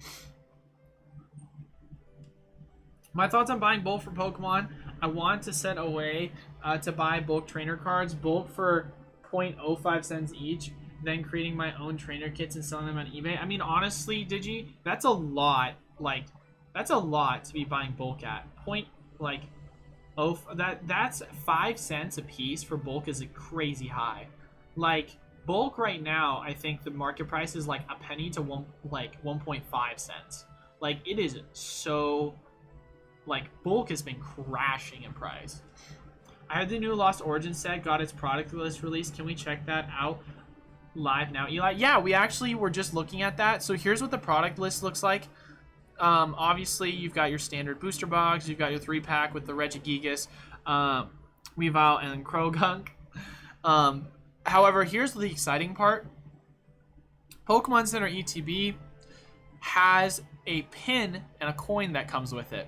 My thoughts on buying bulk for Pokemon. I want to set away to buy bulk trainer cards, bulk for 0.05 cents each, then creating my own trainer kits and selling them on eBay. I mean, honestly, Digi, that's a lot. Like, that's a lot to be buying bulk at. That's 5 cents a piece for bulk is a crazy high. Like, bulk right now, I think the market price is like a penny to 1.5 cents. Like, it is so, like, bulk has been crashing in price. I had the new Lost Origins set, got its product list released. Can we check that out live now, Eli? Yeah, we actually were just looking at that. So here's what the product list looks like. Obviously, you've got your standard booster box. You've got your 3-pack with the Regigigas, Weavile, and Krogunk. However, here's the exciting part. Pokemon Center ETB has a pin and a coin that comes with it.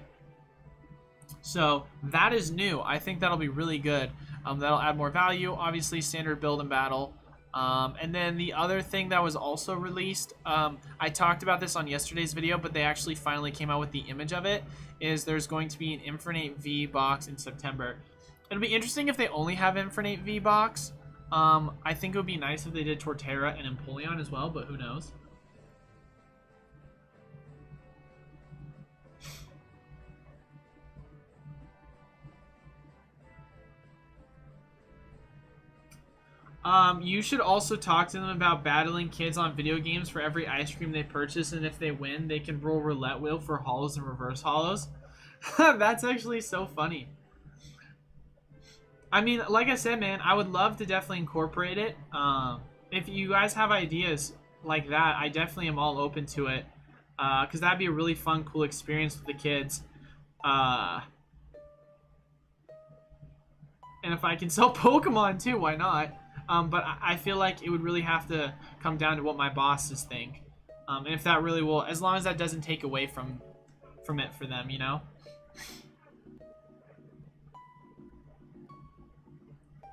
So that is new. I think that'll be really good. That'll add more value. Obviously, standard build and battle. And then the other thing that was also released, I talked about this on yesterday's video, but they actually finally came out with the image of it, is there's going to be an Infernape V box in September. It'll be interesting if they only have Infernape V box. I think it would be nice if they did Torterra and Empoleon as well, but who knows? You should also talk to them about battling kids on video games for every ice cream they purchase, and if they win, they can roll roulette wheel for hollows and reverse hollows. That's actually so funny. I mean, like I said, man, I would love to definitely incorporate it. If you guys have ideas like that, I definitely am all open to it. Because that'd be a really fun, cool experience with the kids. And if I can sell Pokemon too, why not? But I feel like it would really have to come down to what my bosses think. And if that really will, as long as that doesn't take away from it for them, you know?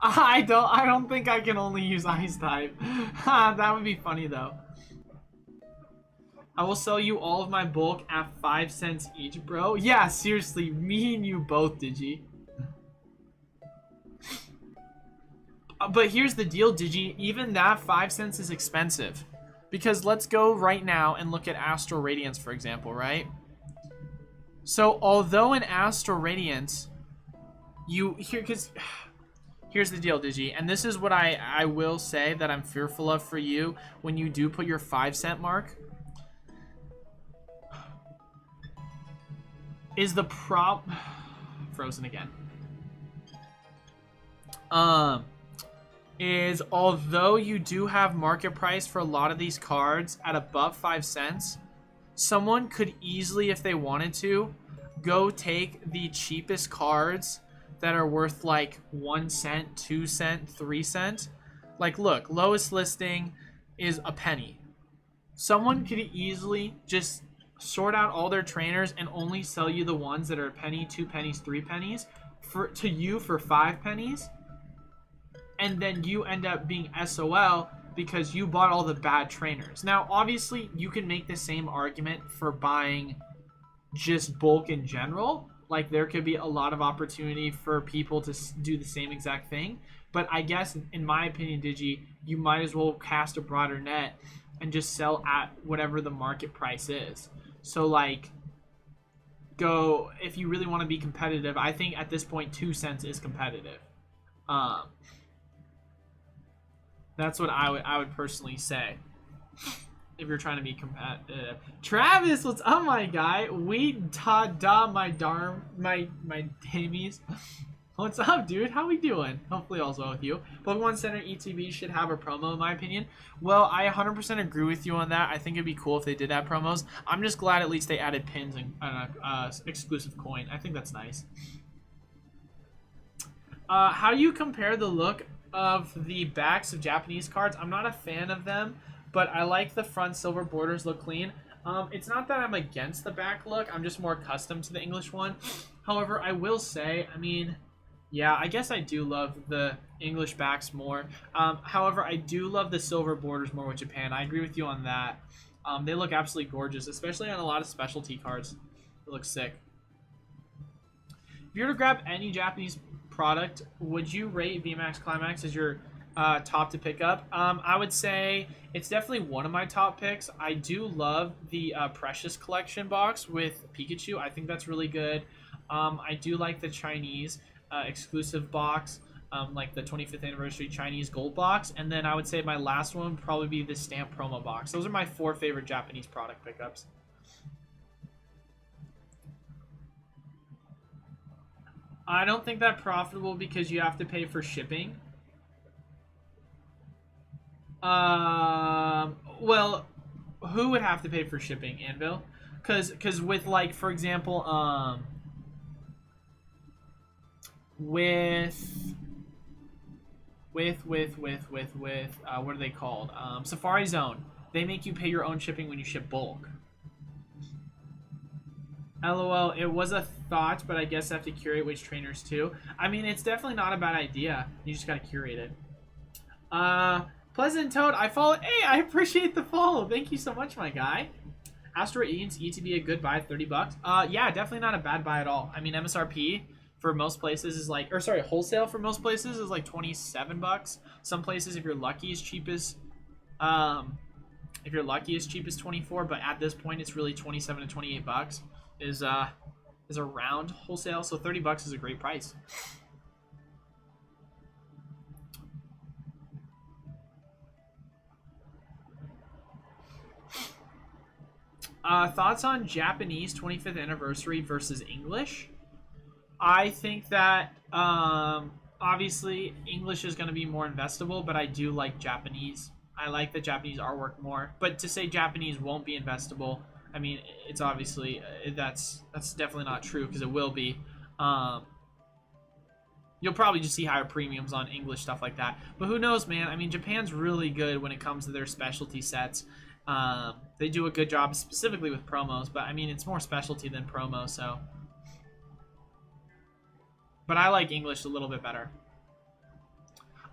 I don't think I can only use Ice type. That would be funny though. I will sell you all of my bulk at 5 cents each, bro. Yeah, seriously, me and you both, Digi. But here's the deal, Digi. Even that 5 cents is expensive. Because let's go right now and look at Astral Radiance, for example, right? So, although in Astral Radiance, here's the deal, Digi. And this is what I will say that I'm fearful of for you when you do put your 5 cent mark. Is the frozen again. is although you do have market price for a lot of these cards at above 5 cents, someone could easily, if they wanted to, go take the cheapest cards that are worth like 1 cent, 2 cent, 3 cent. Like, look, lowest listing is a penny. Someone could easily just sort out all their trainers and only sell you the ones that are a penny, 2 pennies, 3 pennies to you for 5 pennies. And then you end up being SOL because you bought all the bad trainers. Now, obviously, you can make the same argument for buying just bulk in general. Like, there could be a lot of opportunity for people to do the same exact thing. But I guess, in my opinion, Digi, you might as well cast a broader net and just sell at whatever the market price is. So, like, go, if you really want to be competitive, I think at this point 2 cents is competitive. That's what I would personally say if you're trying to be competitive. Travis, what's up, my guy? We ta da my darm my damies. What's up, dude? How we doing? Hopefully all's well with you. Pokemon Center ETB should have a promo, in my opinion. Well, I 100% agree with you on that. I think it'd be cool if they did have promos. I'm just glad at least they added pins and exclusive coin. I think that's nice. How do you compare the look of the backs of Japanese cards? I'm not a fan of them, but I like the front silver borders look clean. It's not that I'm against the back look. I'm just more accustomed to the English one. However, I will say, I mean, yeah, I guess I do love the English backs more. However, I do love the silver borders more with Japan. I agree with you on that. They look absolutely gorgeous, especially on a lot of specialty cards. They look sick. If you were to grab any Japanese product, would you rate VMAX Climax as your top to pick up? I would say it's definitely one of my top picks. I do love the Precious Collection box with Pikachu. I think that's really good. I do like the Chinese exclusive box, like the 25th anniversary Chinese gold box. And then I would say my last one would probably be the stamp promo box. Those are my 4 favorite Japanese product pickups. I don't think that profitable because you have to pay for shipping. Well, who would have to pay for shipping, Anvil? Because with, like, for example, what are they called? Safari Zone. They make you pay your own shipping when you ship bulk. LOL, it was a thought, but I guess I have to curate which trainers too. I mean, it's definitely not a bad idea. You just gotta curate it. Pleasant Toad, I follow. Hey, I appreciate the follow. Thank you so much, my guy. Asteroid Eaton's ETB a good buy, 30 bucks. Yeah, definitely not a bad buy at all. I mean, MSRP for most places is like, or sorry, wholesale for most places is like 27 bucks. Some places, if you're lucky, as cheap as, if you're lucky, as cheap as 24. But at this point, it's really 27 to 28 bucks. Is around wholesale, so 30 bucks is a great price. Thoughts on Japanese 25th anniversary versus English? I think that obviously English is going to be more investable, but I do like Japanese. I like the Japanese artwork more. But to say Japanese won't be investable, I mean, it's obviously, that's definitely not true, because it will be. You'll probably just see higher premiums on English stuff like that. But who knows, man? I mean, Japan's really good when it comes to their specialty sets. They do a good job specifically with promos, but I mean, it's more specialty than promo, so. But I like English a little bit better.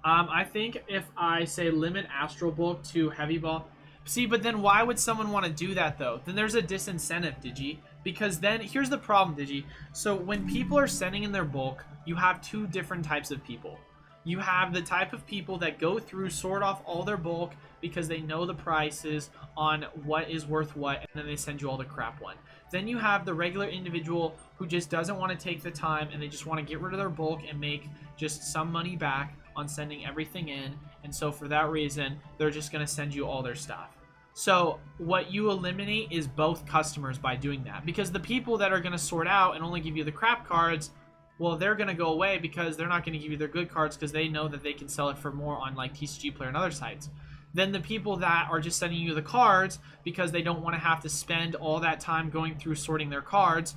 I think if I say limit Astral Bulk to Heavy Ball. See, but then why would someone want to do that, though? Then there's a disincentive, Digi. Because then, here's the problem, Digi. So when people are sending in their bulk, you have 2 different types of people. You have the type of people that go through, sort off all their bulk because they know the prices on what is worth what, and then they send you all the crap one. Then you have the regular individual who just doesn't want to take the time, and they just want to get rid of their bulk and make just some money back on sending everything in. And so for that reason, they're just going to send you all their stuff. So what you eliminate is both customers by doing that, because the people that are going to sort out and only give you the crap cards, well, they're going to go away because they're not going to give you their good cards because they know that they can sell it for more on like TCG Player and other sites. Then the people that are just sending you the cards because they don't want to have to spend all that time going through sorting their cards,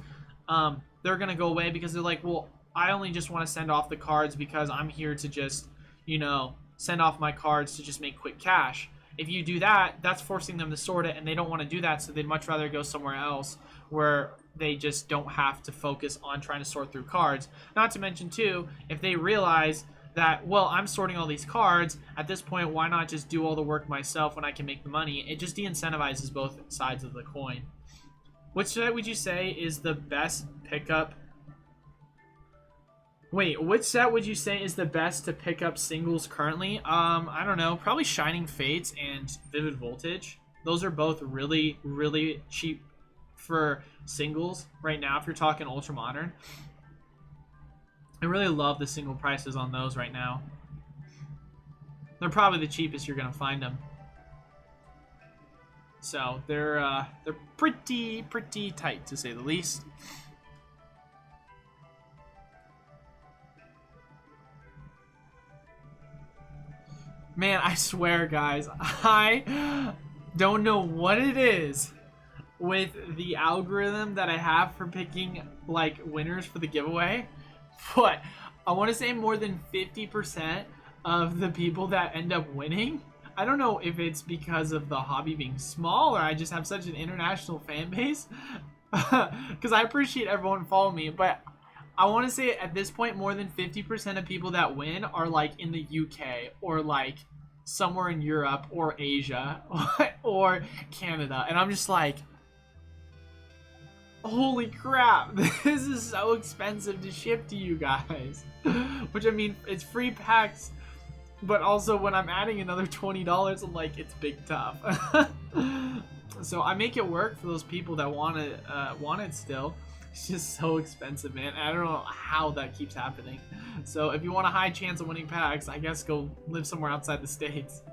they're going to go away because they're like, well, I only just want to send off the cards because I'm here to just, you know, send off my cards to just make quick cash. If you do that, that's forcing them to sort it, and they don't want to do that, so they'd much rather go somewhere else where they just don't have to focus on trying to sort through cards. Not to mention, too, if they realize that, well, I'm sorting all these cards, at this point, why not just do all the work myself when I can make the money? It just de-incentivizes both sides of the coin. Which set would you say is the best pickup? Wait, which set would you say is the best to pick up singles currently? I don't know. Probably Shining Fates and Vivid Voltage. Those are both really, really cheap for singles right now if you're talking Ultra Modern. I really love the single prices on those right now. They're probably the cheapest you're going to find them. So they're pretty tight, to say the least. Man, I swear, guys, I don't know what it is with the algorithm that I have for picking, like, winners for the giveaway, but I want to say more than 50% of the people that end up winning, I don't know if it's because of the hobby being small or I just have such an international fan base, because I appreciate everyone following me, but I want to say at this point more than 50% of people that win are like in the UK or like somewhere in Europe or Asia or Canada, and I'm just like, holy crap, this is so expensive to ship to you guys. Which, I mean, it's free packs, but also when I'm adding another $20, I'm like, it's big tough. So I make it work for those people that want it still. It's just so expensive, man. I don't know how that keeps happening. So if you want a high chance of winning packs, I guess go live somewhere outside the States.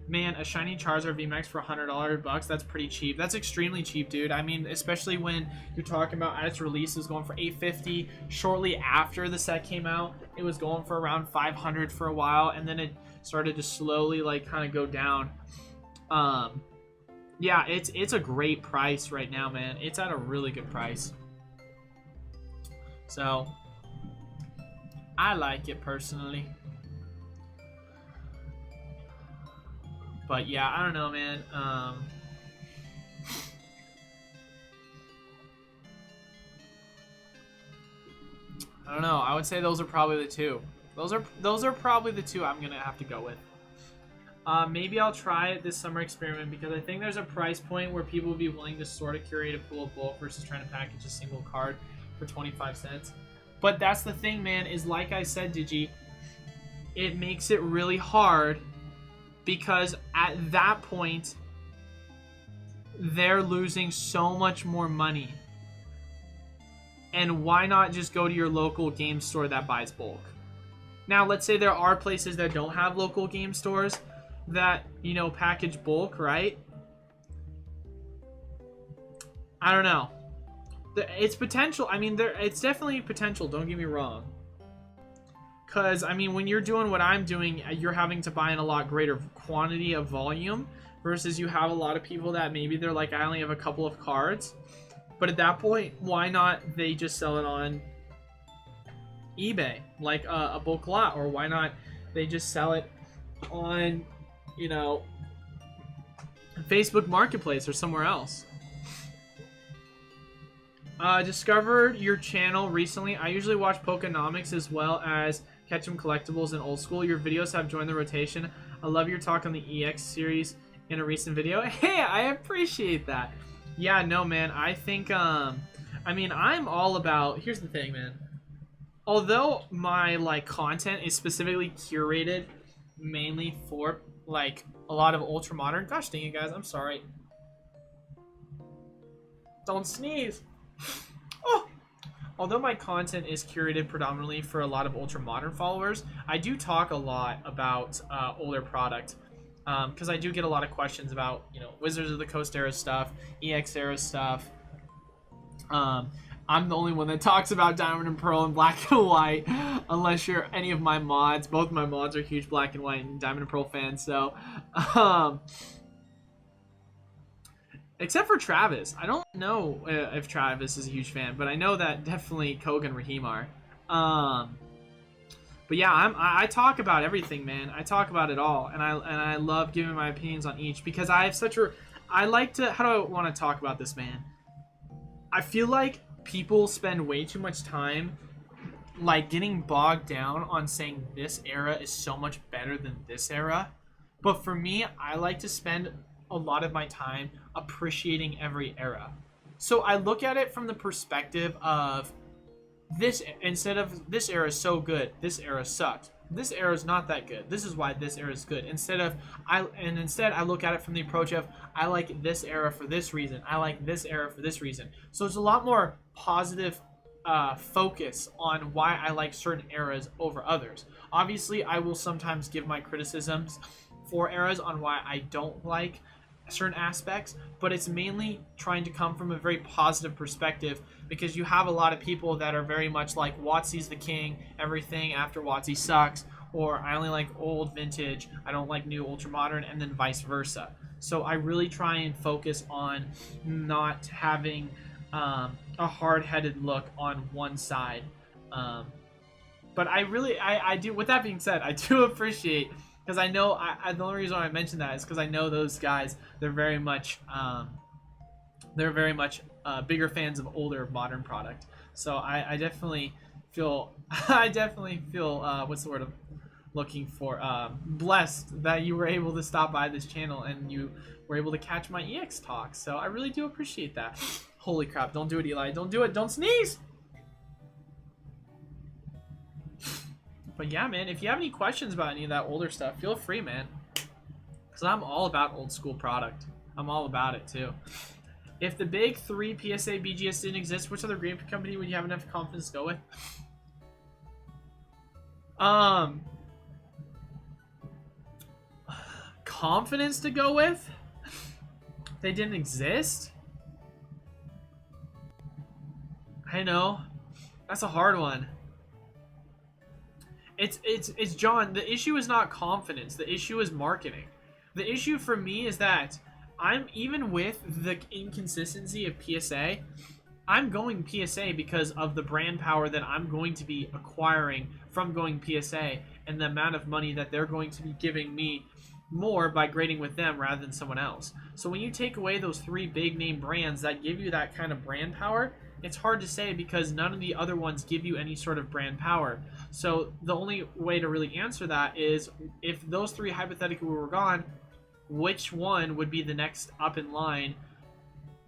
Man, a shiny Charizard VMAX for $100 that's pretty cheap. That's extremely cheap, dude. I mean, especially when you're talking about at its release, it was going for $850. Shortly after the set came out, it was going for around $500 for a while, and then it started to slowly, like, kind of go down. Yeah, it's a great price right now, man. It's at a really good price. So, I like it personally. But yeah, I don't know, man. I don't know. I would say those are probably the two. Those are probably the two I'm gonna have to go with. Maybe I'll try it this summer experiment because I think there's a price point where people would be willing to sort of curate a pool of bulk versus trying to package a single card for 25 cents. But that's the thing, man, is like I said, Digi, it makes it really hard because at that point, they're losing so much more money. And why not just go to your local game store that buys bulk? Now, let's say there are places that don't have local game stores that, you know, package bulk, right? I don't know. It's potential. I mean, it's definitely potential. Don't get me wrong. Because, I mean, when you're doing what I'm doing, you're having to buy in a lot greater quantity of volume versus you have a lot of people that maybe they're like, I only have a couple of cards. But at that point, why not they just sell it on eBay, like a bulk lot? Or why not they just sell it on, you know, Facebook Marketplace or somewhere else? Discovered your channel recently. I usually watch Pokenomics as well as Ketchum Collectibles and Old School. Your videos have joined the rotation. I love your talk on the EX series in a recent video. Hey, I appreciate that. Yeah, no, man. I think, I mean, I'm all about... Here's the thing, man. Although my, like, content is specifically curated mainly for, like, a lot of ultra modern... Gosh dang it, guys. I'm sorry. Don't sneeze. Oh. Although my content is curated predominantly for a lot of ultra modern followers, I do talk a lot about older product because I do get a lot of questions about, you know, Wizards of the Coast era stuff, EX era stuff. I'm the only one that talks about Diamond and Pearl and Black and White, unless you're any of my mods. Both my mods are huge Black and White and Diamond and Pearl fans, so except for Travis. I don't know if Travis is a huge fan, but I know that definitely Koga and Raheem are. But yeah, I talk about everything, man. I talk about it all, and I love giving my opinions on each because I have such a. I like to. How do I want to talk about this, man? I feel like people spend way too much time, like, getting bogged down on saying this era is so much better than this era. But for me, I like to spend a lot of my time appreciating every era. So I look at it from the perspective of this, instead of this era is so good, this era sucks. This era is not that good. This is why this era is good. Instead I look at it from the approach of I like this era for this reason. I like this era for this reason. So it's a lot more positive focus on why I like certain eras over others. Obviously, I will sometimes give my criticisms for eras on why I don't like certain aspects, but it's mainly trying to come from a very positive perspective because you have a lot of people that are very much like WotC's the king, everything after WotC sucks, or I only like old vintage, I don't like new ultra modern, and then vice versa. So I really try and focus on not having a hard-headed look on one side. But I do, with that being said, I do appreciate, because I know, the only reason why I mentioned that is because I know those guys, they're very much bigger fans of older modern product. So I definitely feel, what's the word I'm looking for, blessed that you were able to stop by this channel and you were able to catch my EX talk. So I really do appreciate that. Holy crap, don't do it, Eli. Don't do it. Don't sneeze. But yeah, man, if you have any questions about any of that older stuff, feel free, man. Because I'm all about old school product. I'm all about it, too. If the big 3 PSA BGS didn't exist, which other game company would you have enough confidence to go with? Confidence to go with? They didn't exist? I know. That's a hard one. It's John, the issue is not confidence. The issue is marketing. The issue for me is that I'm, even with the inconsistency of PSA, I'm going PSA because of the brand power that I'm going to be acquiring from going PSA and the amount of money that they're going to be giving me more by grading with them rather than someone else. So when you take away those 3 big name brands that give you that kind of brand power, it's hard to say because none of the other ones give you any sort of brand power. So the only way to really answer that is if those 3 hypothetically were gone, which one would be the next up in line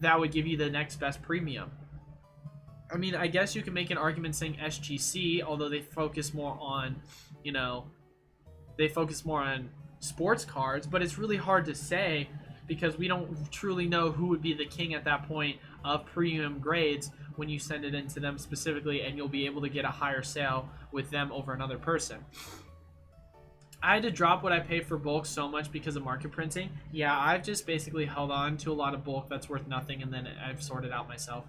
that would give you the next best premium? I mean, I guess you can make an argument saying SGC, although they focus more on, you know, they focus more on sports cards, but it's really hard to say because we don't truly know who would be the king at that point of premium grades when you send it into them specifically, and you'll be able to get a higher sale with them over another person. I had to drop what I paid for bulk so much because of market printing. Yeah, I've just basically held on to a lot of bulk that's worth nothing, and then I've sorted out myself.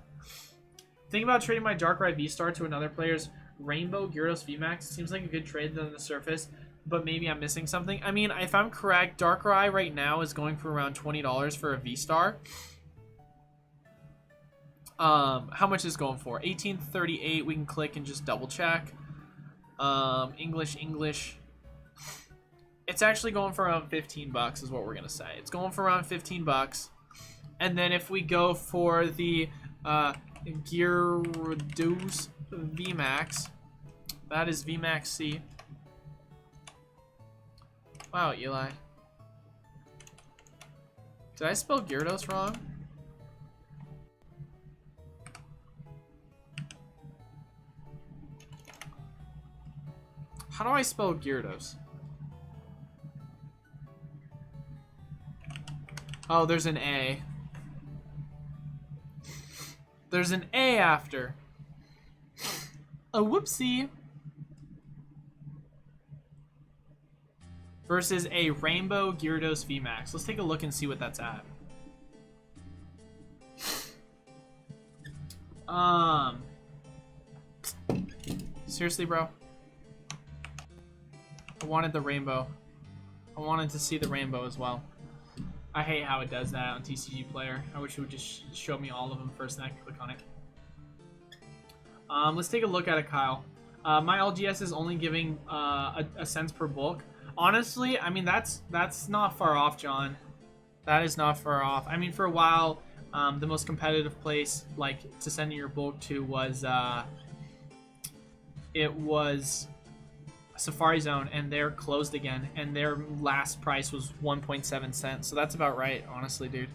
Think about trading my Darkrai V-Star to another player's Rainbow Gyarados VMAX. Seems like a good trade on the surface, but maybe I'm missing something. I mean, if I'm correct, Darkrai right now is going for around $20 for a V-Star. How much is it going for? 1838. We can click and just double check. English. It's actually going for around 15 bucks is what we're gonna say. It's going for around 15 bucks. And then if we go for the Gyarados VMAX, that is VMAX C. Wow, Eli. Did I spell Gyarados wrong? How do I spell Gyarados? Oh, there's an A. There's an A after. A whoopsie. Versus a Rainbow Gyarados VMAX. Let's take a look and see what that's at. Seriously, bro? I wanted the rainbow. I wanted to see the rainbow as well. I hate how it does that on TCG Player. I wish it would just show me all of them first and I could click on it. Let's take a look at it, Kyle. My LGS is only giving a cents per bulk. Honestly, I mean, that's not far off, John. That is not far off. I mean, for a while, the most competitive place, like, to send your bulk to was, it was Safari Zone, and they're closed again, and their last price was 1.7 cents. So that's about right, honestly, dude.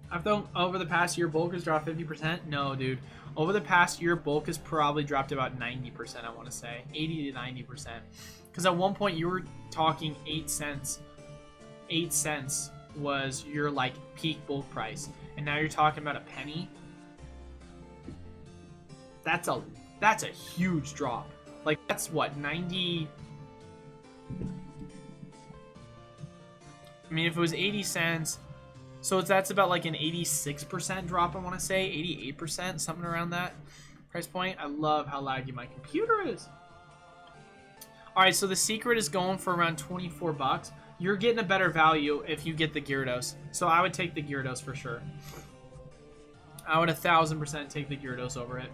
I've thought over the past year, bulk has dropped 50%. No, dude. Over the past year, bulk has probably dropped about 90%, I want to say. 80 to 90%. Because at one point, you were talking 8 cents. 8 cents was your, like, peak bulk price. And now you're talking about a penny. That's a huge drop. Like, that's what, 90... I mean, if it was 80 cents... So that's about like an 86% drop, I want to say. 88%, something around that price point. I love how laggy my computer is. Alright, so the secret is going for around 24 bucks. You're getting a better value if you get the Gyarados. So I would take the Gyarados for sure. I would 1000% take the Gyarados over it.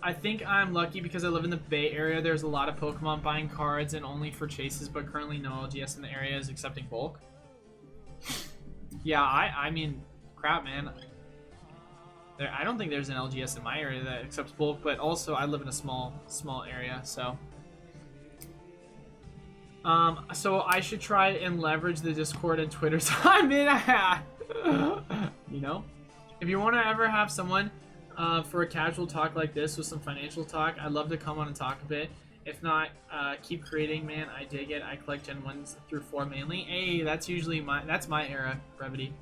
I think I'm lucky because I live in the Bay Area. There's a lot of Pokemon buying cards and only for chases, but currently no LGS in the area is accepting bulk. Yeah, I mean, crap, man. I don't think there's an LGS in my area that accepts bulk, but also I live in a small area, so. So I should try and leverage the Discord and Twitter time in. You know, if you want to ever have someone for a casual talk like this with some financial talk, I'd love to come on and talk a bit. If not, keep creating, man. I dig it. I collect Gen 1s through 4 mainly. Hey, that's usually that's my era, Brevity.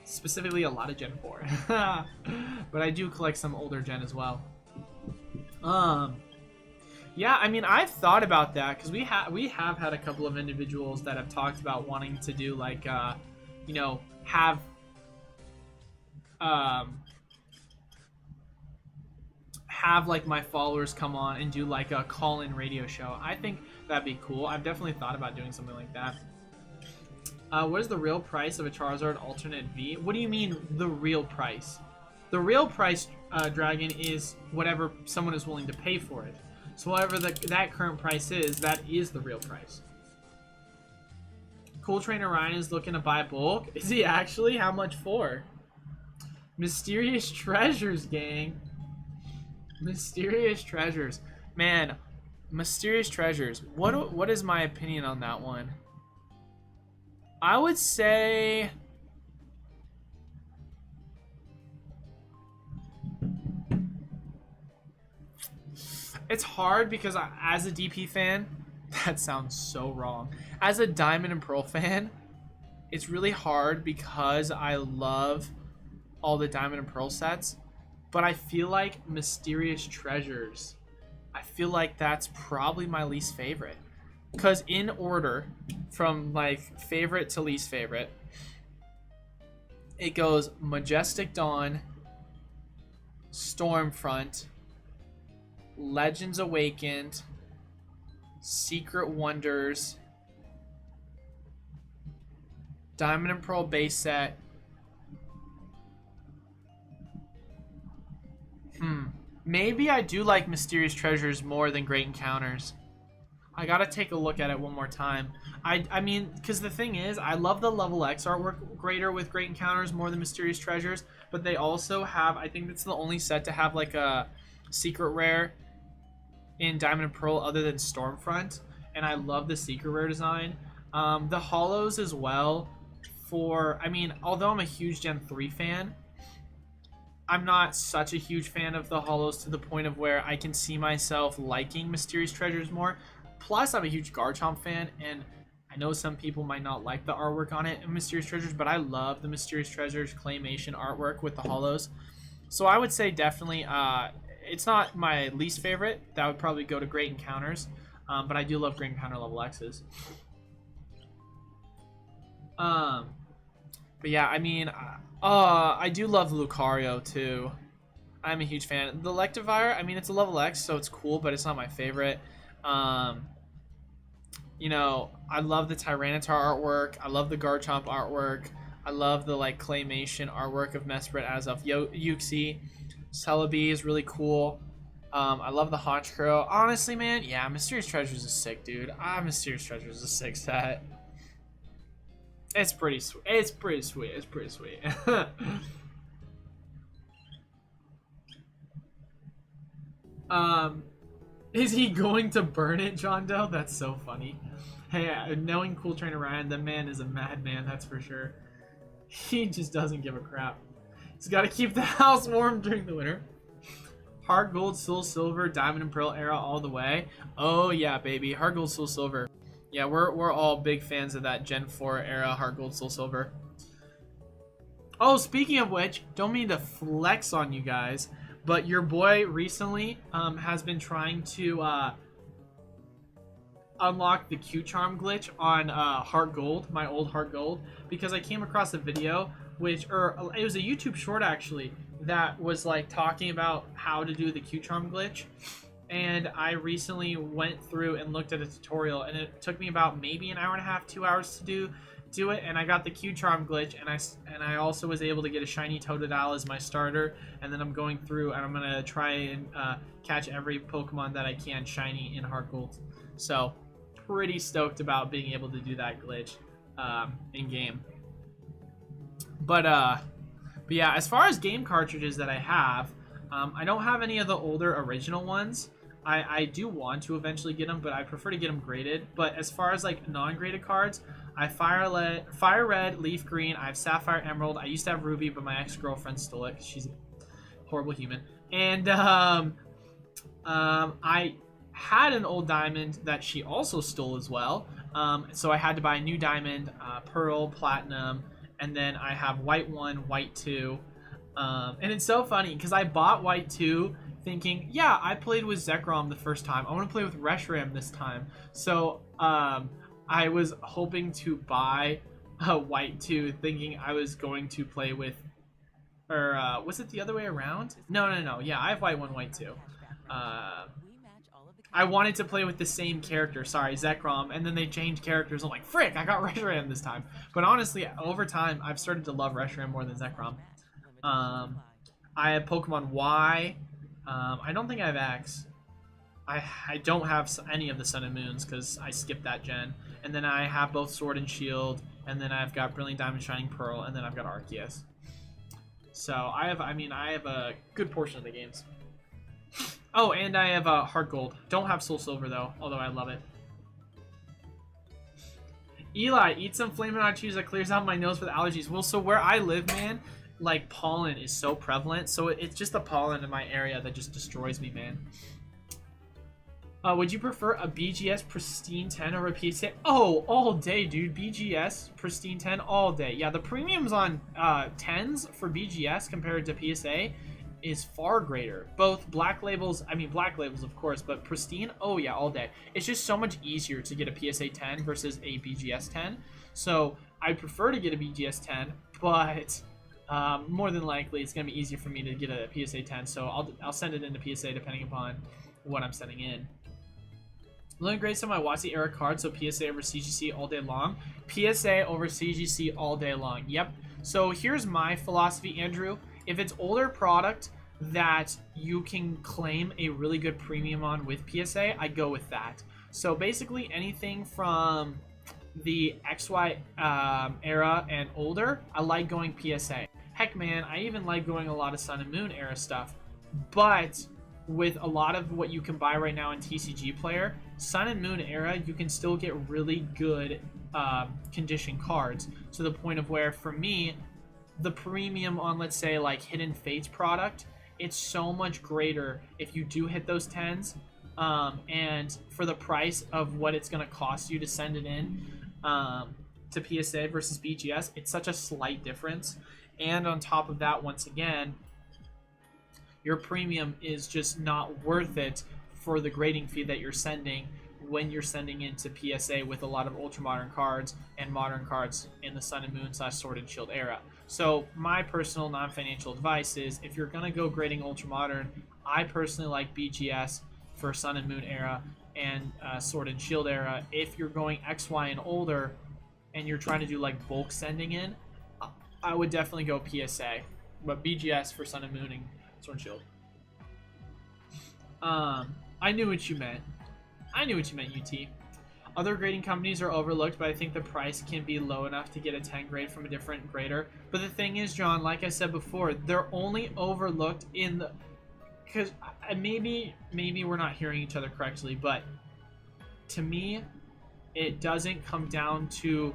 Specifically, a lot of Gen 4. But I do collect some older Gen as well. Yeah, I mean, I've thought about that because we have had a couple of individuals that have talked about wanting to do like, you know, have like my followers come on and do like a call-in radio show. I think that'd be cool. I've definitely thought about doing something like that. What is the real price of a Charizard alternate V? What do you mean the real price? The real price, Dragon, is whatever someone is willing to pay for it. So whatever that current price is, that is the real price. Cool Trainer Ryan is looking to buy bulk. Is he actually? How much for? Mysterious Treasures, gang. Mysterious Treasures. Man, Mysterious Treasures. What is my opinion on that one? I would say... It's hard because as a DP fan, that sounds so wrong. As a Diamond and Pearl fan, it's really hard because I love all the Diamond and Pearl sets. But I feel like Mysterious Treasures, I feel like that's probably my least favorite. Because in order, from like favorite to least favorite, it goes Majestic Dawn, Stormfront, Legends Awakened, Secret Wonders, Diamond and Pearl base set. Maybe I do like Mysterious Treasures more than Great Encounters. I gotta take a look at it one more time. I mean, because the thing is, I love the Level X artwork greater with Great Encounters more than Mysterious Treasures, but they also have, I think it's the only set to have like a secret rare in Diamond and Pearl other than Stormfront, and I love the secret rare design. The Hollows as well, I mean, although I'm a huge Gen 3 fan, I'm not such a huge fan of the Hollows to the point of where I can see myself liking Mysterious Treasures more. Plus, I'm a huge Garchomp fan, and I know some people might not like the artwork on it in Mysterious Treasures, but I love the Mysterious Treasures claymation artwork with the Hollows. So I would say definitely, it's not my least favorite. That would probably go to Great Encounters, but I do love Great Encounter Level X's. But yeah, I mean, I do love Lucario too. I'm a huge fan. The Electivire, I mean, it's a level X, so it's cool, but it's not my favorite. You know, I love the Tyranitar artwork. I love the Garchomp artwork. I love the like claymation artwork of Mesprit as of Uxie. Celebi is really cool. I love the Honchkrow. Honestly, man, yeah, Mysterious Treasures is sick, dude. Mysterious Treasures is a sick set. It's pretty sweet. It's pretty sweet. It's pretty sweet. Is he going to burn it, John Doe? That's so funny. Hey, knowing Cool Trainer Ryan, the man is a madman, that's for sure. He just doesn't give a crap. He's got to keep the house warm during the winter. Heart Gold, Soul Silver, Diamond and Pearl era all the way. Oh yeah, baby. Heart Gold, Soul Silver. Yeah, we're all big fans of that Gen 4 era Heart Gold, Soul Silver. Oh, speaking of which, don't mean to flex on you guys, but your boy recently has been trying to unlock the Q-Charm glitch on Heart Gold, my old Heart Gold, because I came across a video, it was a YouTube short actually, that was like talking about how to do the Q-Charm glitch. And I recently went through and looked at a tutorial, and it took me about maybe an hour and a half, 2 hours to do it, and I got the Q-Charm glitch, and I also was able to get a shiny Totodile as my starter, and then I'm going through and I'm gonna try and catch every Pokemon that I can shiny in Heart Gold. So pretty stoked about being able to do that glitch in game. But yeah, as far as game cartridges that I have, I don't have any of the older original ones. I do want to eventually get them, but I prefer to get them graded. But as far as like non-graded cards, I have Fire Red, Leaf Green, I have Sapphire Emerald. I used to have Ruby, but my ex-girlfriend stole it because she's a horrible human. And I had an old Diamond that she also stole as well. So I had to buy a new Diamond, Pearl, Platinum, and then I have White 1, White 2. And it's so funny because I bought White 2 thinking, yeah, I played with Zekrom the first time. I want to play with Reshiram this time. So I was hoping to buy White 2 thinking I was going to play with, or was it the other way around? No. Yeah, I have White 1, White 2. I wanted to play with the same character, sorry, Zekrom, and then they changed characters. I'm like, frick, I got Reshiram this time. But honestly, over time, I've started to love Reshiram more than Zekrom. I have Pokemon Y. I don't think I have X. I don't have any of the Sun and Moons because I skipped that gen. And then I have both Sword and Shield, and then I've got Brilliant Diamond, Shining Pearl, and then I've got Arceus. So I have a good portion of the games. Oh, and I have Heart Gold. Don't have Soul Silver though, although I love it. Eli, eat some Flamin' Hot Cheese that clears out my nose with allergies. Well, so where I live, man, like pollen is so prevalent, so it's just the pollen in my area that just destroys me, man. Would you prefer a BGS Pristine 10 over a PSA? Oh, all day, dude. BGS Pristine 10 all day. Yeah, the premiums on 10s for BGS compared to PSA is far greater. Both black labels, of course, but Pristine, oh yeah, all day. It's just so much easier to get a PSA 10 versus a BGS 10. So I prefer to get a BGS 10, but more than likely it's going to be easier for me to get a PSA 10. So I'll send it into PSA depending upon what I'm sending in. Looking great on my WotC era card, so PSA over CGC all day long. PSA over CGC all day long. Yep. So here's my philosophy, Andrew. If it's older product that you can claim a really good premium on with PSA, I go with that. So basically anything from the XY era and older, I like going PSA. Heck man, I even like going a lot of Sun and Moon era stuff. But with a lot of what you can buy right now in TCG Player, Sun and Moon era, you can still get really good condition cards to the point of where, for me, the premium on, let's say, like Hidden Fates product, it's so much greater if you do hit those 10s, and for the price of what it's going to cost you to send it in to PSA versus BGS, it's such a slight difference. And on top of that, once again, your premium is just not worth it for the grading fee that you're sending when you're sending into PSA with a lot of ultra modern cards and modern cards in the Sun and Moon / Sword and Shield era. So my personal non-financial advice is, if you're going to go grading ultra modern, I personally like BGS for Sun and Moon era and Sword and Shield era. If you're going XY and older and you're trying to do like bulk sending in, I would definitely go PSA, but BGS for Sun and Moon and Sword and Shield. I knew what you meant. UT. Other grading companies are overlooked, but I think the price can be low enough to get a 10 grade from a different grader. But the thing is, John, like I said before, they're only overlooked in the... Because maybe we're not hearing each other correctly, but to me, it doesn't come down to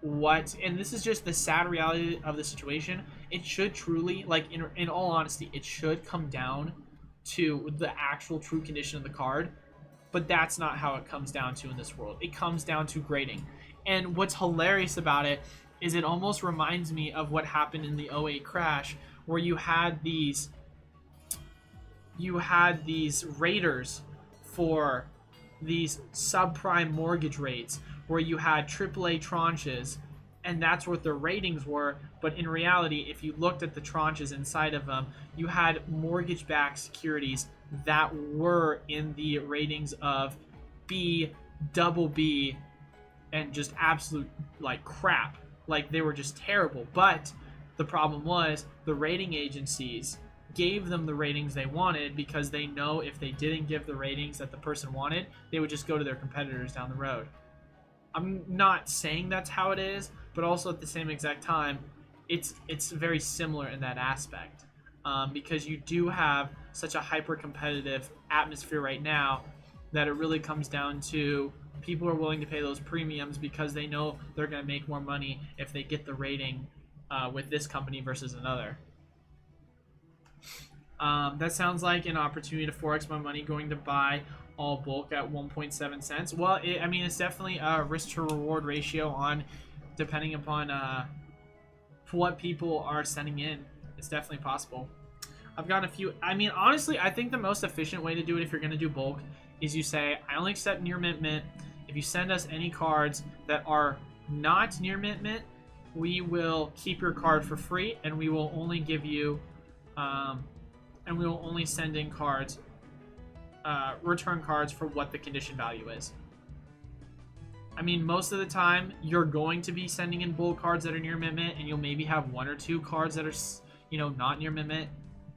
what... And this is just the sad reality of the situation. It should truly, like, in all honesty, it should come down to the actual true condition of the card, but that's not how it comes down to in this world. It comes down to grading. And what's hilarious about it is it almost reminds me of what happened in the '08 crash, where you had these raters for these subprime mortgage rates, where you had AAA tranches, and that's what their ratings were. But in reality, if you looked at the tranches inside of them, you had mortgage-backed securities that were in the ratings of B, double B, and just absolute, like, crap. Like, they were just terrible. But the problem was the rating agencies gave them the ratings they wanted, because they know if they didn't give the ratings that the person wanted, they would just go to their competitors down the road. I'm not saying that's how it is, but also at the same exact time, it's very similar in that aspect, because you do have such a hyper-competitive atmosphere right now that it really comes down to people are willing to pay those premiums because they know they're going to make more money if they get the rating with this company versus another. That sounds like an opportunity to forex my money going to buy all bulk at 1.7 cents. Well, I mean, it's definitely a risk to reward ratio on depending upon what people are sending in. It's definitely possible. I've got a few. I mean, honestly, I think the most efficient way to do it if you're going to do bulk is you say, I only accept near mint. If you send us any cards that are not near mint, we will keep your card for free, and we will only give you and we will only send in cards, return cards for what the condition value is. I mean, most of the time, you're going to be sending in bulk cards that are near mint, and you'll maybe have one or two cards that are, you know, not near mint,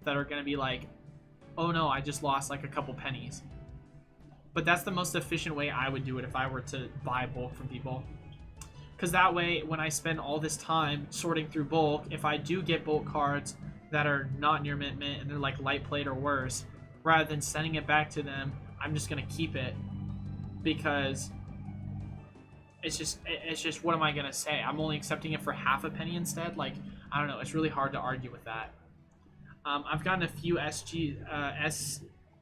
that are going to be like, oh no, I just lost like a couple pennies. But that's the most efficient way I would do it if I were to buy bulk from people. Because that way, when I spend all this time sorting through bulk, if I do get bulk cards that are not near mint and they're like light plate or worse, rather than sending it back to them, I'm just going to keep it, because it's just what am I gonna say? I'm only accepting it for half a penny instead. Like, I don't know. It's really hard to argue with that. I've gotten a few SCG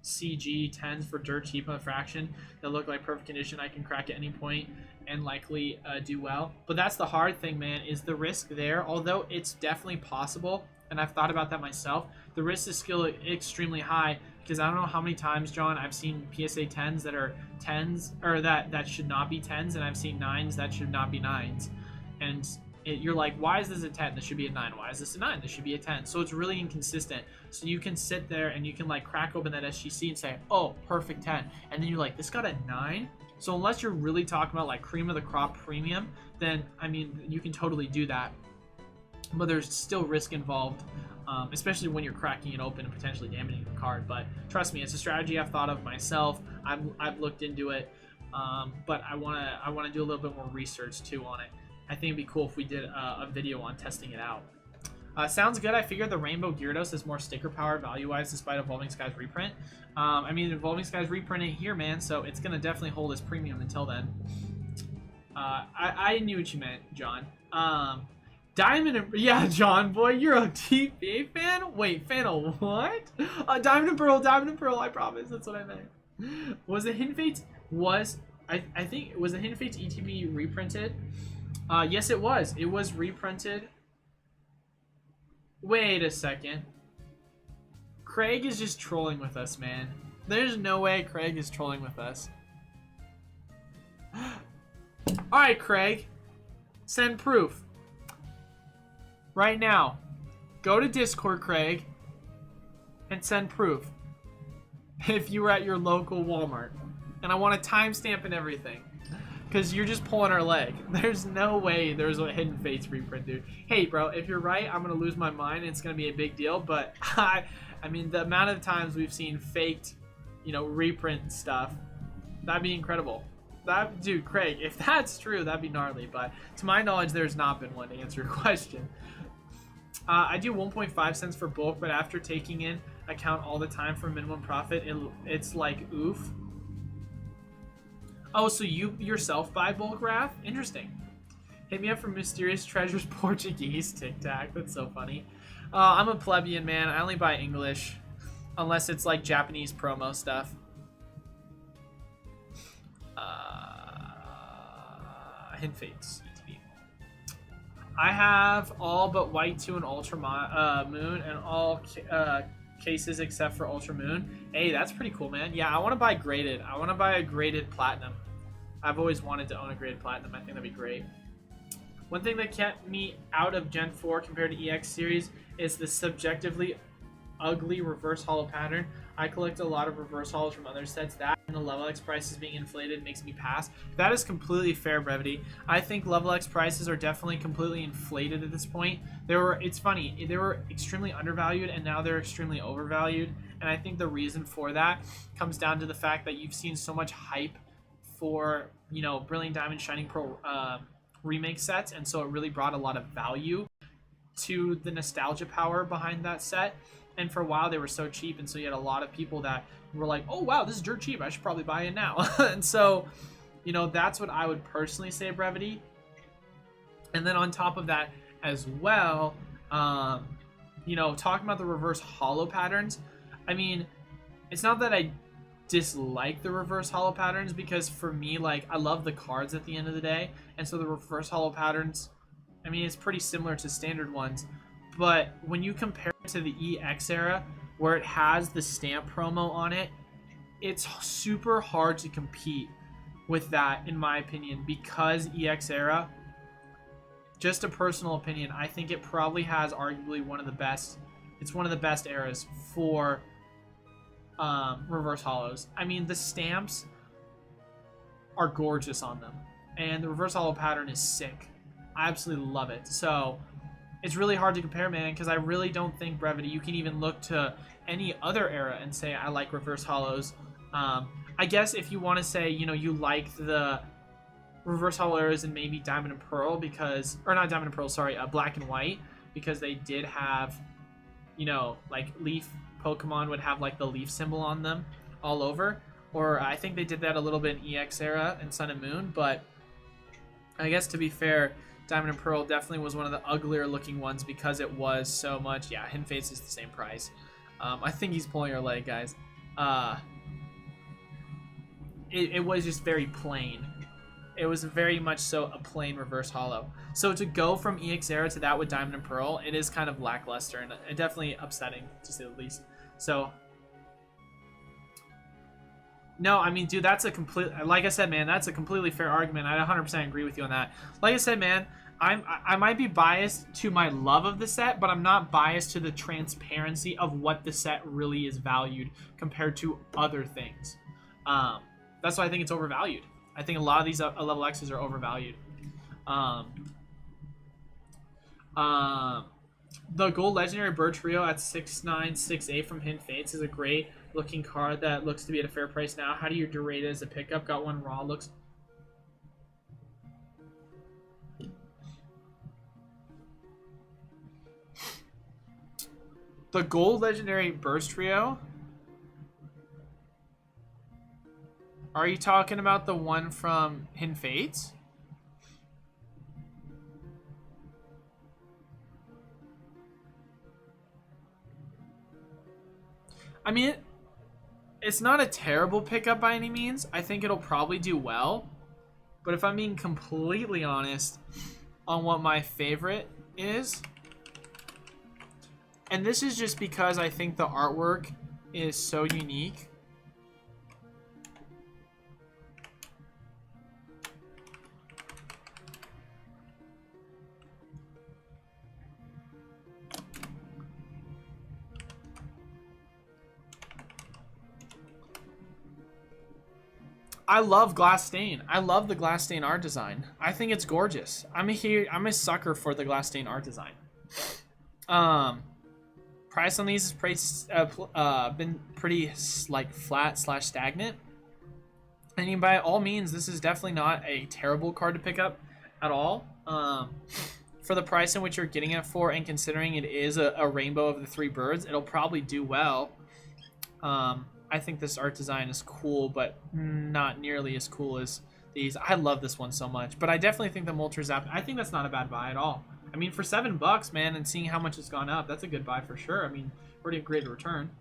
10s for dirt cheap on a fraction that look like perfect condition. I can crack at any point and likely do well. But that's the hard thing, man, is the risk there. Although it's definitely possible, and I've thought about that myself, the risk is still extremely high, because I don't know how many times, John, I've seen PSA 10s that are 10s, or that should not be 10s, and I've seen 9s that should not be 9s. And you're like, why is this a 10? This should be a 9. Why is this a 9? This should be a 10. So it's really inconsistent. So you can sit there and you can like crack open that SGC and say, oh, perfect 10. And then you're like, this got a 9? So unless you're really talking about like cream of the crop premium, then, I mean, you can totally do that. But there's still risk involved, especially when you're cracking it open and potentially damaging the card. But trust me, it's a strategy I've thought of myself. I've looked into it, but I wanna do a little bit more research too on it. I think it'd be cool if we did a video on testing it out. Sounds good. I figured the Rainbow Gyarados has more sticker power value-wise despite Evolving Skies reprint. I mean, Evolving Skies reprint ain't here, man, so it's gonna definitely hold its premium until then. I knew what you meant, John. Diamond and... Yeah, John, boy, you're a TPA fan? Wait, fan of what? Diamond and Pearl, I promise. That's what I meant. Was the Hidden Fates... I think... Was the Hidden Fates ETB reprinted? Yes, it was. It was reprinted. Wait a second. Craig is just trolling with us, man. There's no way Craig is trolling with us. Alright, Craig. Send proof. Right now. Go to Discord, Craig. And send proof. If you were at your local Walmart. And I want a timestamp and everything. Because you're just pulling our leg. There's no way there's a Hidden Fates reprint, dude. Hey, bro, if you're right, I'm going to lose my mind. And it's going to be a big deal. But, I mean, the amount of times we've seen faked, you know, reprint stuff. That'd be incredible. That, dude, Craig, if that's true, that'd be gnarly. But to my knowledge, there's not been one, to answer your question. I do 1.5 cents for bulk, but after taking in account all the time for minimum profit, it's like oof. Oh, so you yourself buy bulk, Raph? Interesting. Hit me up for Mysterious Treasures Portuguese Tic Tac. That's so funny. I'm a plebeian, man. I only buy English. Unless it's like Japanese promo stuff. Hint Fates. I have all but White 2 and Ultra Moon and all cases except for Ultra Moon. Hey, that's pretty cool, man. Yeah, I want to buy graded. I want to buy a graded Platinum. I've always wanted to own a graded Platinum. I think that'd be great. One thing that kept me out of Gen 4 compared to EX series is the subjectively ugly reverse holo pattern. I collect a lot of reverse holos from other sets. That and the level X prices being inflated makes me pass. That is completely fair, Brevity. I think level X prices are definitely completely inflated at this point. It's funny, they were extremely undervalued and now they're extremely overvalued. And I think the reason for that comes down to the fact that you've seen so much hype for, you know, Brilliant Diamond, Shining Pearl remake sets, and so it really brought a lot of value to the nostalgia power behind that set. And for a while they were so cheap, and so you had a lot of people that were like, oh wow, this is dirt cheap, I should probably buy it now. And so, you know, that's what I would personally say, Brevity. And then on top of that as well, you know, talking about the reverse holo patterns, I mean, it's not that I dislike the reverse holo patterns, because for me, like, I love the cards at the end of the day, and so the reverse holo patterns, I mean, it's pretty similar to standard ones. But when you compare it to the EX era, where it has the stamp promo on it, it's super hard to compete with that, in my opinion, because EX era, just a personal opinion, I think it probably has arguably one of the best, it's one of the best eras for reverse holos. I mean, the stamps are gorgeous on them, and the reverse holo pattern is sick. I absolutely love it. So it's really hard to compare, man, because I really don't think, Brevity, you can even look to any other era and say, I like reverse holos. I guess if you want to say, you know, you like the reverse holo eras and maybe Diamond and Pearl, because, or not Diamond and Pearl, sorry, Black and White, because they did have, you know, like Leaf Pokemon would have like the leaf symbol on them all over. Or I think they did that a little bit in EX era and Sun and Moon, but I guess to be fair, Diamond and Pearl definitely was one of the uglier looking ones because it was so much. Yeah, Hidden Fates is the same price. I think he's pulling your leg, guys. It was just very plain. It was very much so a plain reverse holo. So to go from EX era to that with Diamond and Pearl, it is kind of lackluster and definitely upsetting, to say the least. So no, I mean, dude, that's a complete, like I said, man, that's a completely fair argument. I 100% agree with you on that. Like I said, man, I might be biased to my love of the set, but I'm not biased to the transparency of what the set really is valued compared to other things. That's why I think it's overvalued. I think a lot of these level X's are overvalued. The Gold Legendary Bird Trio at 6968 from Hidden Fates is a great looking card that looks to be at a fair price now. How do you rate it as a pickup? Got one raw, looks... The Gold Legendary Burst Trio? Are you talking about the one from Hidden Fates? I mean, it's not a terrible pickup by any means. I think it'll probably do well. But if I'm being completely honest on what my favorite is, and this is just because I think the artwork is so unique. I love glass stain. I love the glass stain art design. I think it's gorgeous. I'm a sucker for the glass stain art design. Price on these is been pretty like flat / stagnant. I mean, by all means, this is definitely not a terrible card to pick up at all. For the price in which you're getting it for, and considering it is a rainbow of the 3 birds, it'll probably do well. I think this art design is cool, but not nearly as cool as these. I love this one so much, but I definitely think the Molterzap, I think that's not a bad buy at all. I mean, for $7, man, and seeing how much it's gone up, that's a good buy for sure. I mean, pretty great return.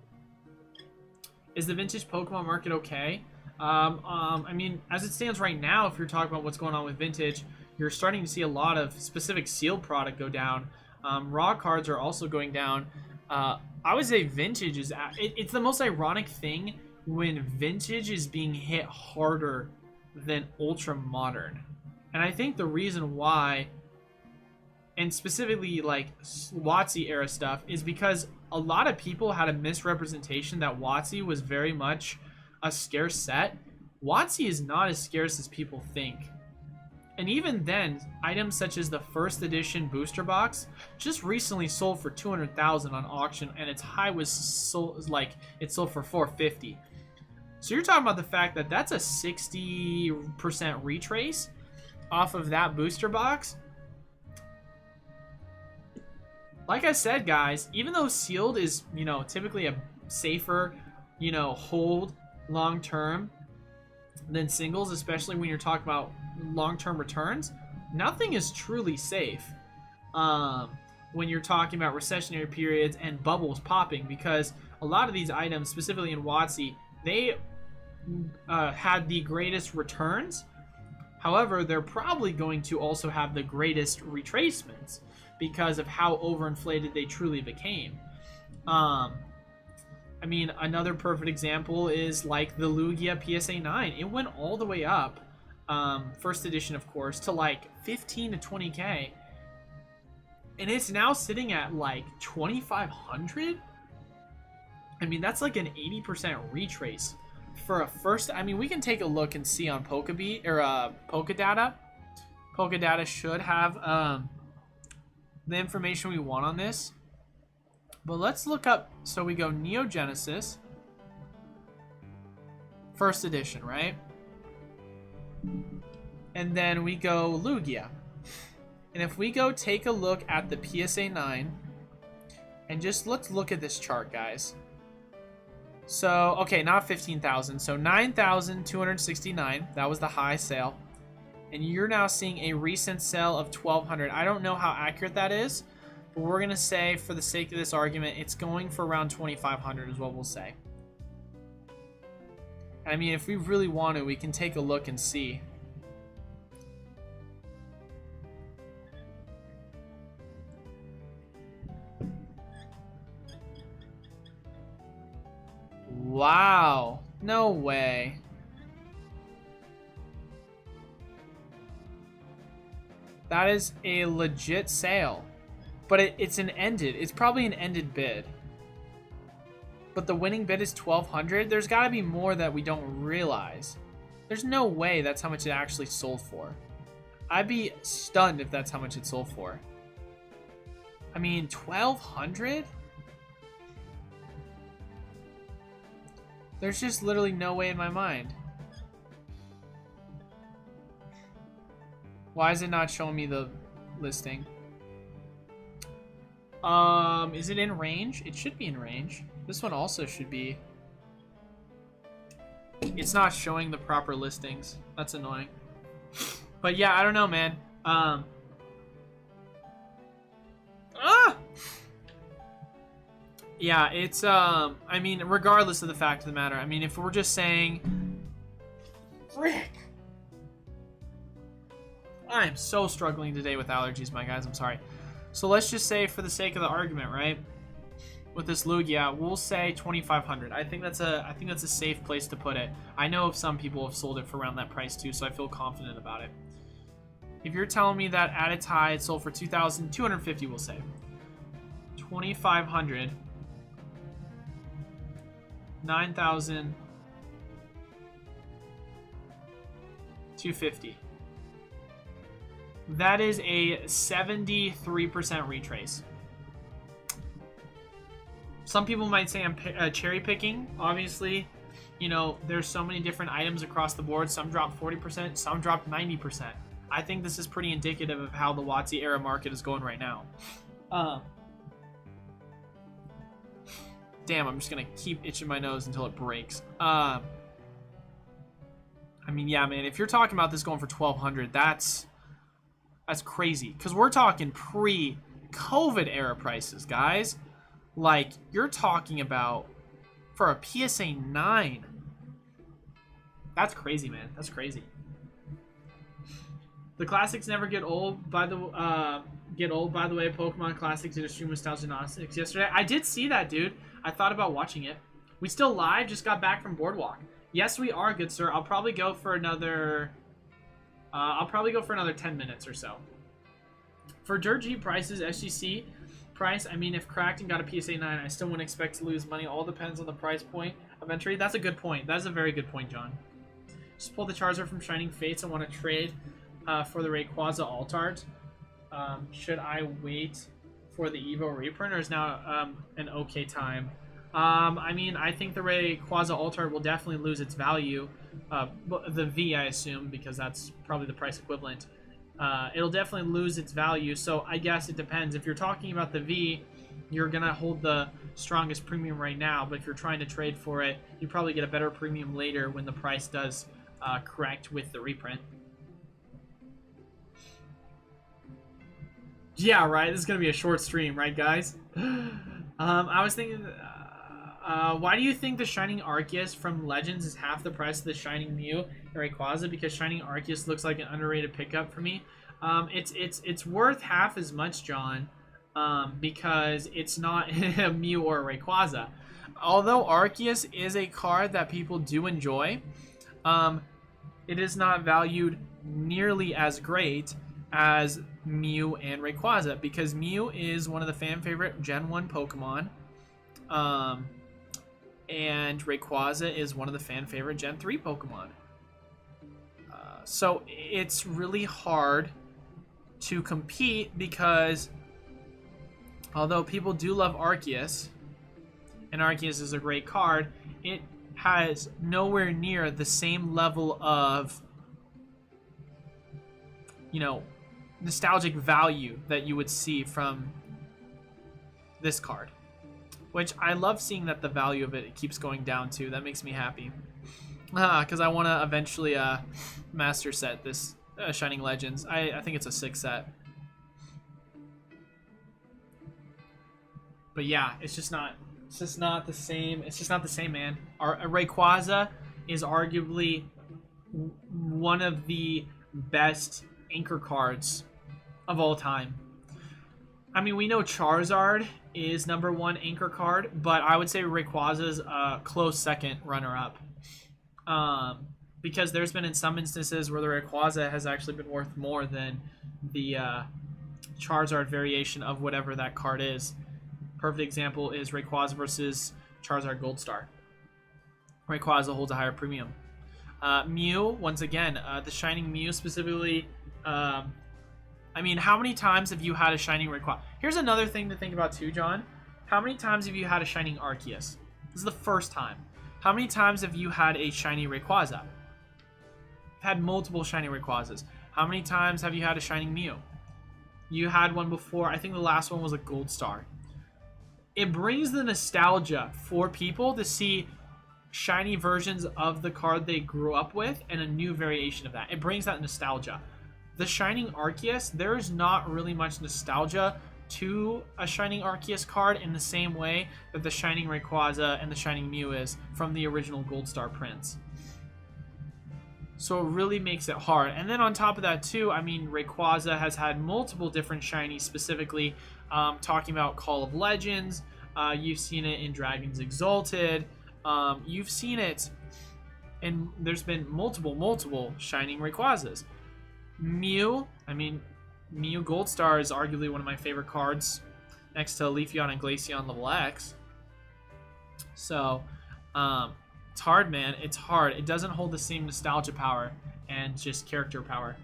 Is the vintage Pokemon market okay? I mean, as it stands right now, if you're talking about what's going on with vintage, you're starting to see a lot of specific sealed product go down. Raw cards are also going down. I would say vintage is... It's the most ironic thing when vintage is being hit harder than ultra modern. And I think the reason why, and specifically like WotC era stuff, is because a lot of people had a misrepresentation that WotC was very much a scarce set. WotC is not as scarce as people think. And even then, items such as the first edition booster box just recently sold for $200,000 on auction, and its high was sold it sold for $450,000. So you're talking about the fact that that's a 60% retrace off of that booster box. Like I said, guys, even though sealed is, you know, typically a safer, you know, hold long term than singles, especially when you're talking about long-term returns, nothing is truly safe when you're talking about recessionary periods and bubbles popping, because a lot of these items, specifically in WotC, they had the greatest returns. However, they're probably going to also have the greatest retracements because of how overinflated they truly became. I mean, another perfect example is like the Lugia PSA 9. It went all the way up, first edition, of course, to like 15 to 20K. And it's now sitting at like 2,500. I mean, that's like an 80% retrace for a first. I mean, we can take a look and see on Pokebeat or Pokedata. Pokedata should have the information we want on this. But let's look up. So we go Neo Genesis, first edition, right? And then we go Lugia. And if we go take a look at the PSA 9, and just let's look at this chart, guys. So, okay, not 15,000. So 9,269. That was the high sale. And you're now seeing a recent sale of 1,200. I don't know how accurate that is, but we're going to say, for the sake of this argument, it's going for around 2,500 is what we'll say. I mean, if we really want to, we can take a look and see. Wow. No way. That is a legit sale. But it's an ended. It's probably an ended bid. But the winning bid is 1,200. There's got to be more that we don't realize. There's no way that's how much it actually sold for. I'd be stunned if that's how much it sold for. I mean, 1,200? There's just literally no way in my mind. Why is it not showing me the listing? Is it in range? It should be in range. This one also should be. It's not showing the proper listings. That's annoying. But yeah, I don't know, man. Yeah, it's, I mean, regardless of the fact of the matter, I mean, if we're just saying, frick, I am so struggling today with allergies, my guys, I'm sorry. So let's just say, for the sake of the argument, right, with this Lugia, we'll say 2,500. I think that's a safe place to put it. I know some people have sold it for around that price too, so I feel confident about it. If you're telling me that at its high it sold for 2,250, we'll say 2,500. 9,000. 250. That is a 73% retrace. Some people might say I'm cherry picking. Obviously, you know, there's so many different items across the board. Some dropped 40%, some dropped 90%. I think this is pretty indicative of how the WotC era market is going right now. Damn, I'm just going to keep itching my nose until it breaks. I mean, yeah, man, if you're talking about this going for 1,200, that's crazy. Because we're talking pre-COVID era prices, guys. Like, you're talking about for a PSA 9. That's crazy, man. That's crazy. The classics never get old. By the way, Pokemon Classics did a stream with Nostalgia Gnostics yesterday. I did see that, dude. I thought about watching it. We still live. Just got back from Boardwalk. Yes, we are, good sir. I'll probably go for another 10 minutes or so. For Dirt G prices, SGC price, I mean, if cracked and got a PSA 9, I still wouldn't expect to lose money. All depends on the price point of entry. That's a good point. That is a very good point, John. Just pull the Charizard from Shining Fates. I want to trade for the Rayquaza Altart. Should I wait for the Evo reprint, or is now an okay time? I mean, I think the Rayquaza Altart will definitely lose its value. The V, I assume, because that's probably the price equivalent. It'll definitely lose its value, so I guess it depends. If you're talking about the V, you're going to hold the strongest premium right now, but if you're trying to trade for it, you probably get a better premium later when the price does correct with the reprint. Yeah, right, this is going to be a short stream, right, guys? I was thinking, why do you think the Shining Arceus from Legends is half the price of the Shining Mew and Rayquaza? Because Shining Arceus looks like an underrated pickup for me. It's worth half as much, John, because it's not a Mew or a Rayquaza. Although Arceus is a card that people do enjoy, it is not valued nearly as great as Mew and Rayquaza, because Mew is one of the fan favorite Gen 1 Pokemon. And Rayquaza is one of the fan favorite Gen 3 Pokemon. So it's really hard to compete, because although people do love Arceus, and Arceus is a great card, it has nowhere near the same level of, you know, nostalgic value that you would see from this card. Which I love seeing that the value of it keeps going down too. That makes me happy. Because I want to eventually master set this Shining Legends. I think it's a 6 set. But yeah, it's just not the same. It's just not the same, man. Rayquaza is arguably one of the best anchor cards of all time. I mean, we know Charizard is #1 anchor card, but I would say Rayquaza's a close second runner-up. Because there's been in some instances where the Rayquaza has actually been worth more than the Charizard variation of whatever that card is. Perfect example is Rayquaza versus Charizard Gold Star. Rayquaza holds a higher premium. Mew, once again, the Shining Mew specifically. I mean, how many times have you had a Shining Rayquaza? Here's another thing to think about too, John. How many times have you had a Shining Arceus? This is the first time. How many times have you had a Shiny Rayquaza? You've had multiple Shiny Rayquazas. How many times have you had a Shining Mew? You had one before. I think the last one was a Gold Star. It brings the nostalgia for people to see shiny versions of the card they grew up with and a new variation of that. It brings that nostalgia. The Shining Arceus, there's not really much nostalgia to a Shining Arceus card in the same way that the Shining Rayquaza and the Shining Mew is from the original Gold Star prints. So it really makes it hard. And then on top of that too, I mean, Rayquaza has had multiple different shinies, specifically talking about Call of Legends. You've seen it in Dragons Exalted. You've seen it, and there's been multiple Shining Rayquazas. Mew, I mean, Mew Gold Star is arguably one of my favorite cards, next to Leafeon and Glaceon level X. So, it's hard, man. It's hard. It doesn't hold the same nostalgia power and just character power.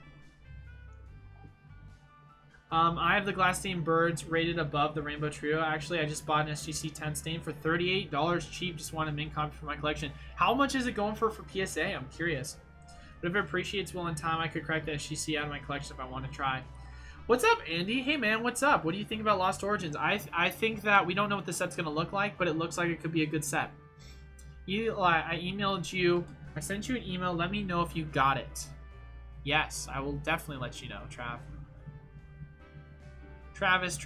I have the glass stain birds rated above the rainbow trio. Actually, I just bought an SGC 10 stain for $38 cheap. Just want a mint copy for my collection. How much is it going for PSA? I'm curious. But if it appreciates well in time, I could crack the SGC out of my collection if I want to try. What's up, Andy? Hey, man, what's up? What do you think about Lost Origins? I think that we don't know what the set's going to look like, but it looks like it could be a good set. I emailed you. I sent you an email. Let me know if you got it. Yes, I will definitely let you know, Trav. Travis.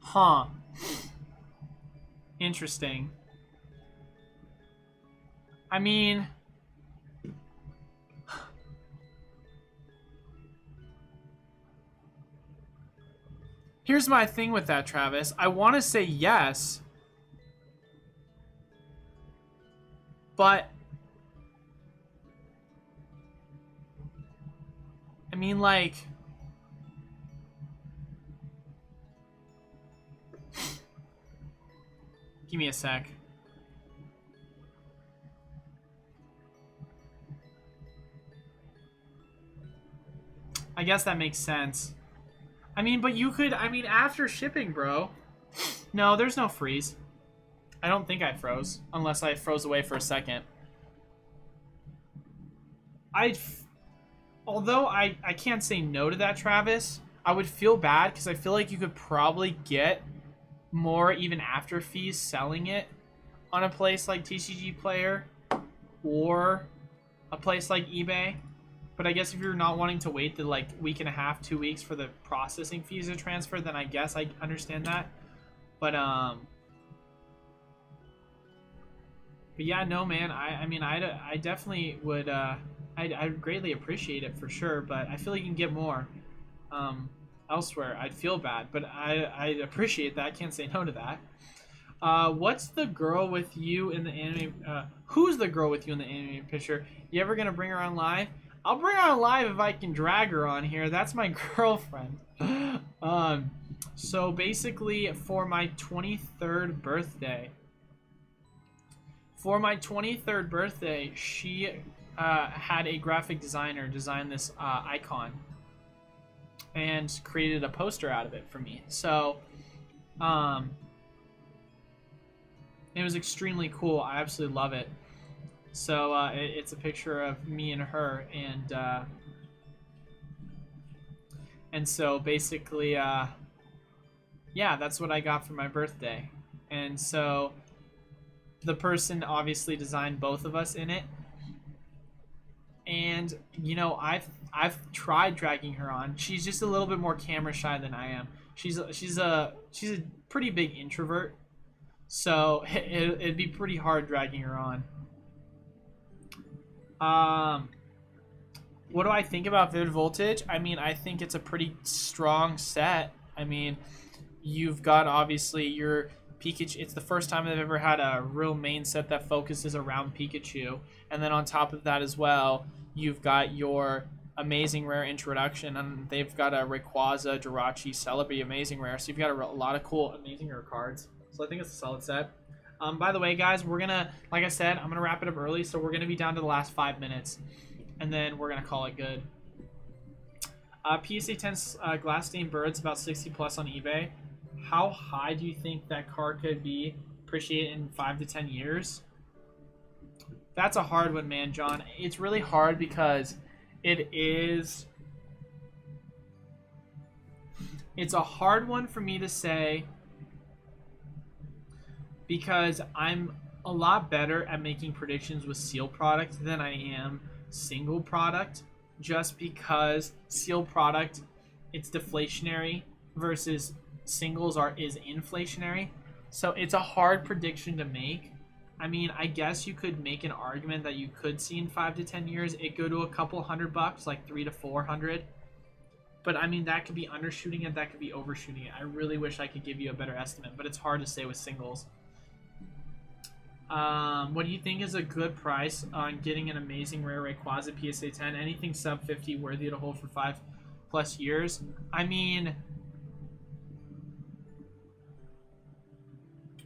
Huh. Interesting. I mean, here's my thing with that, Travis. I want to say yes, but I mean, like, give me a sec. I guess that makes sense. I mean, but you could, I mean, after shipping, bro. No, there's no freeze. I don't think I froze, unless I froze away for a second. Although I can't say no to that, Travis, I would feel bad because I feel like you could probably get more even after fees selling it on a place like TCG Player or a place like eBay. But I guess if you're not wanting to wait the like week and a half, 2 weeks for the processing fees to transfer, then I guess I understand that. But yeah, no, man. I mean, I definitely would. I'd greatly appreciate it for sure. But I feel like you can get more elsewhere. I'd feel bad, but I appreciate that. I can't say no to that. What's the girl with you in the anime? Who's the girl with you in the anime picture? You ever gonna bring her on live? I'll bring her on live if I can drag her on here. That's my girlfriend. So basically, for my 23rd birthday, she had a graphic designer design this icon and created a poster out of it for me. So it was extremely cool. I absolutely love it. So it's a picture of me and her, and so basically, yeah, that's what I got for my birthday. And so the person obviously designed both of us in it. And you know, I've tried dragging her on. She's just a little bit more camera shy than I am. She's a pretty big introvert, so it'd be pretty hard dragging her on. What do I think about Vivid Voltage? I mean, I think it's a pretty strong set. I mean, you've got obviously your Pikachu. It's the first time I've ever had a real main set that focuses around Pikachu. And then on top of that as well, you've got your Amazing Rare introduction, and they've got a Rayquaza, Jirachi, Celebi Amazing Rare. So you've got a lot of cool Amazing Rare cards. So I think it's a solid set. By the way, guys, we're gonna, like I said, I'm gonna wrap it up early, so we're gonna be down to the last 5 minutes, and then we're gonna call it good. PSA 10 Glass Stained Birds, about 60 plus on eBay. How high do you think that card could be appreciated in 5 to 10 years? That's a hard one, man, John. It's really hard because it's a hard one for me to say, because I'm a lot better at making predictions with sealed product than I am single product, just because sealed product, it's deflationary versus singles is inflationary. So it's a hard prediction to make. I mean, I guess you could make an argument that you could see in 5 to 10 years it go to a couple $100, like 300 to 400. But I mean, that could be undershooting it, that could be overshooting it. I really wish I could give you a better estimate, but it's hard to say with singles. What do you think is a good price on getting an amazing rare Rayquaza PSA 10? Anything sub 50 worthy to hold for 5+ years? I mean,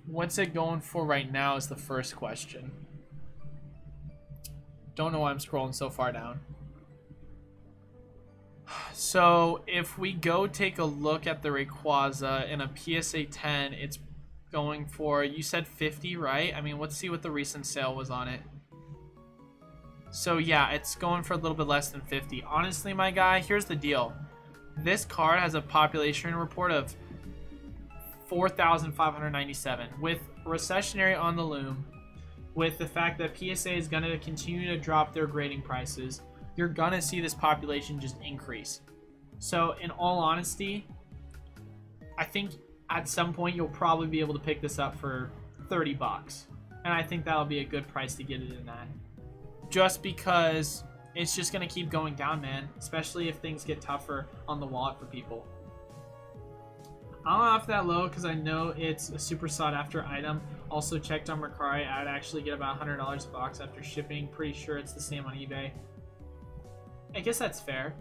what's it going for right now is the first question. Don't know why I'm scrolling so far down. So if we go take a look at the Rayquaza in a PSA 10, it's going for, you said 50, right? I mean, let's see what the recent sale was on it. So yeah, it's going for a little bit less than 50. Honestly, my guy, here's the deal. This card has a population report of 4,597. With recessionary on the loom, with the fact that PSA is going to continue to drop their grading prices, you're going to see this population just increase. So in all honesty, I think at some point you'll probably be able to pick this up for $30. And I think that'll be a good price to get it in at. Just because it's just going to keep going down, man. Especially if things get tougher on the wallet for people. I'm off that low because I know it's a super sought after item. Also checked on Mercari. I'd actually get about $100 a box after shipping. Pretty sure it's the same on eBay. I guess that's fair.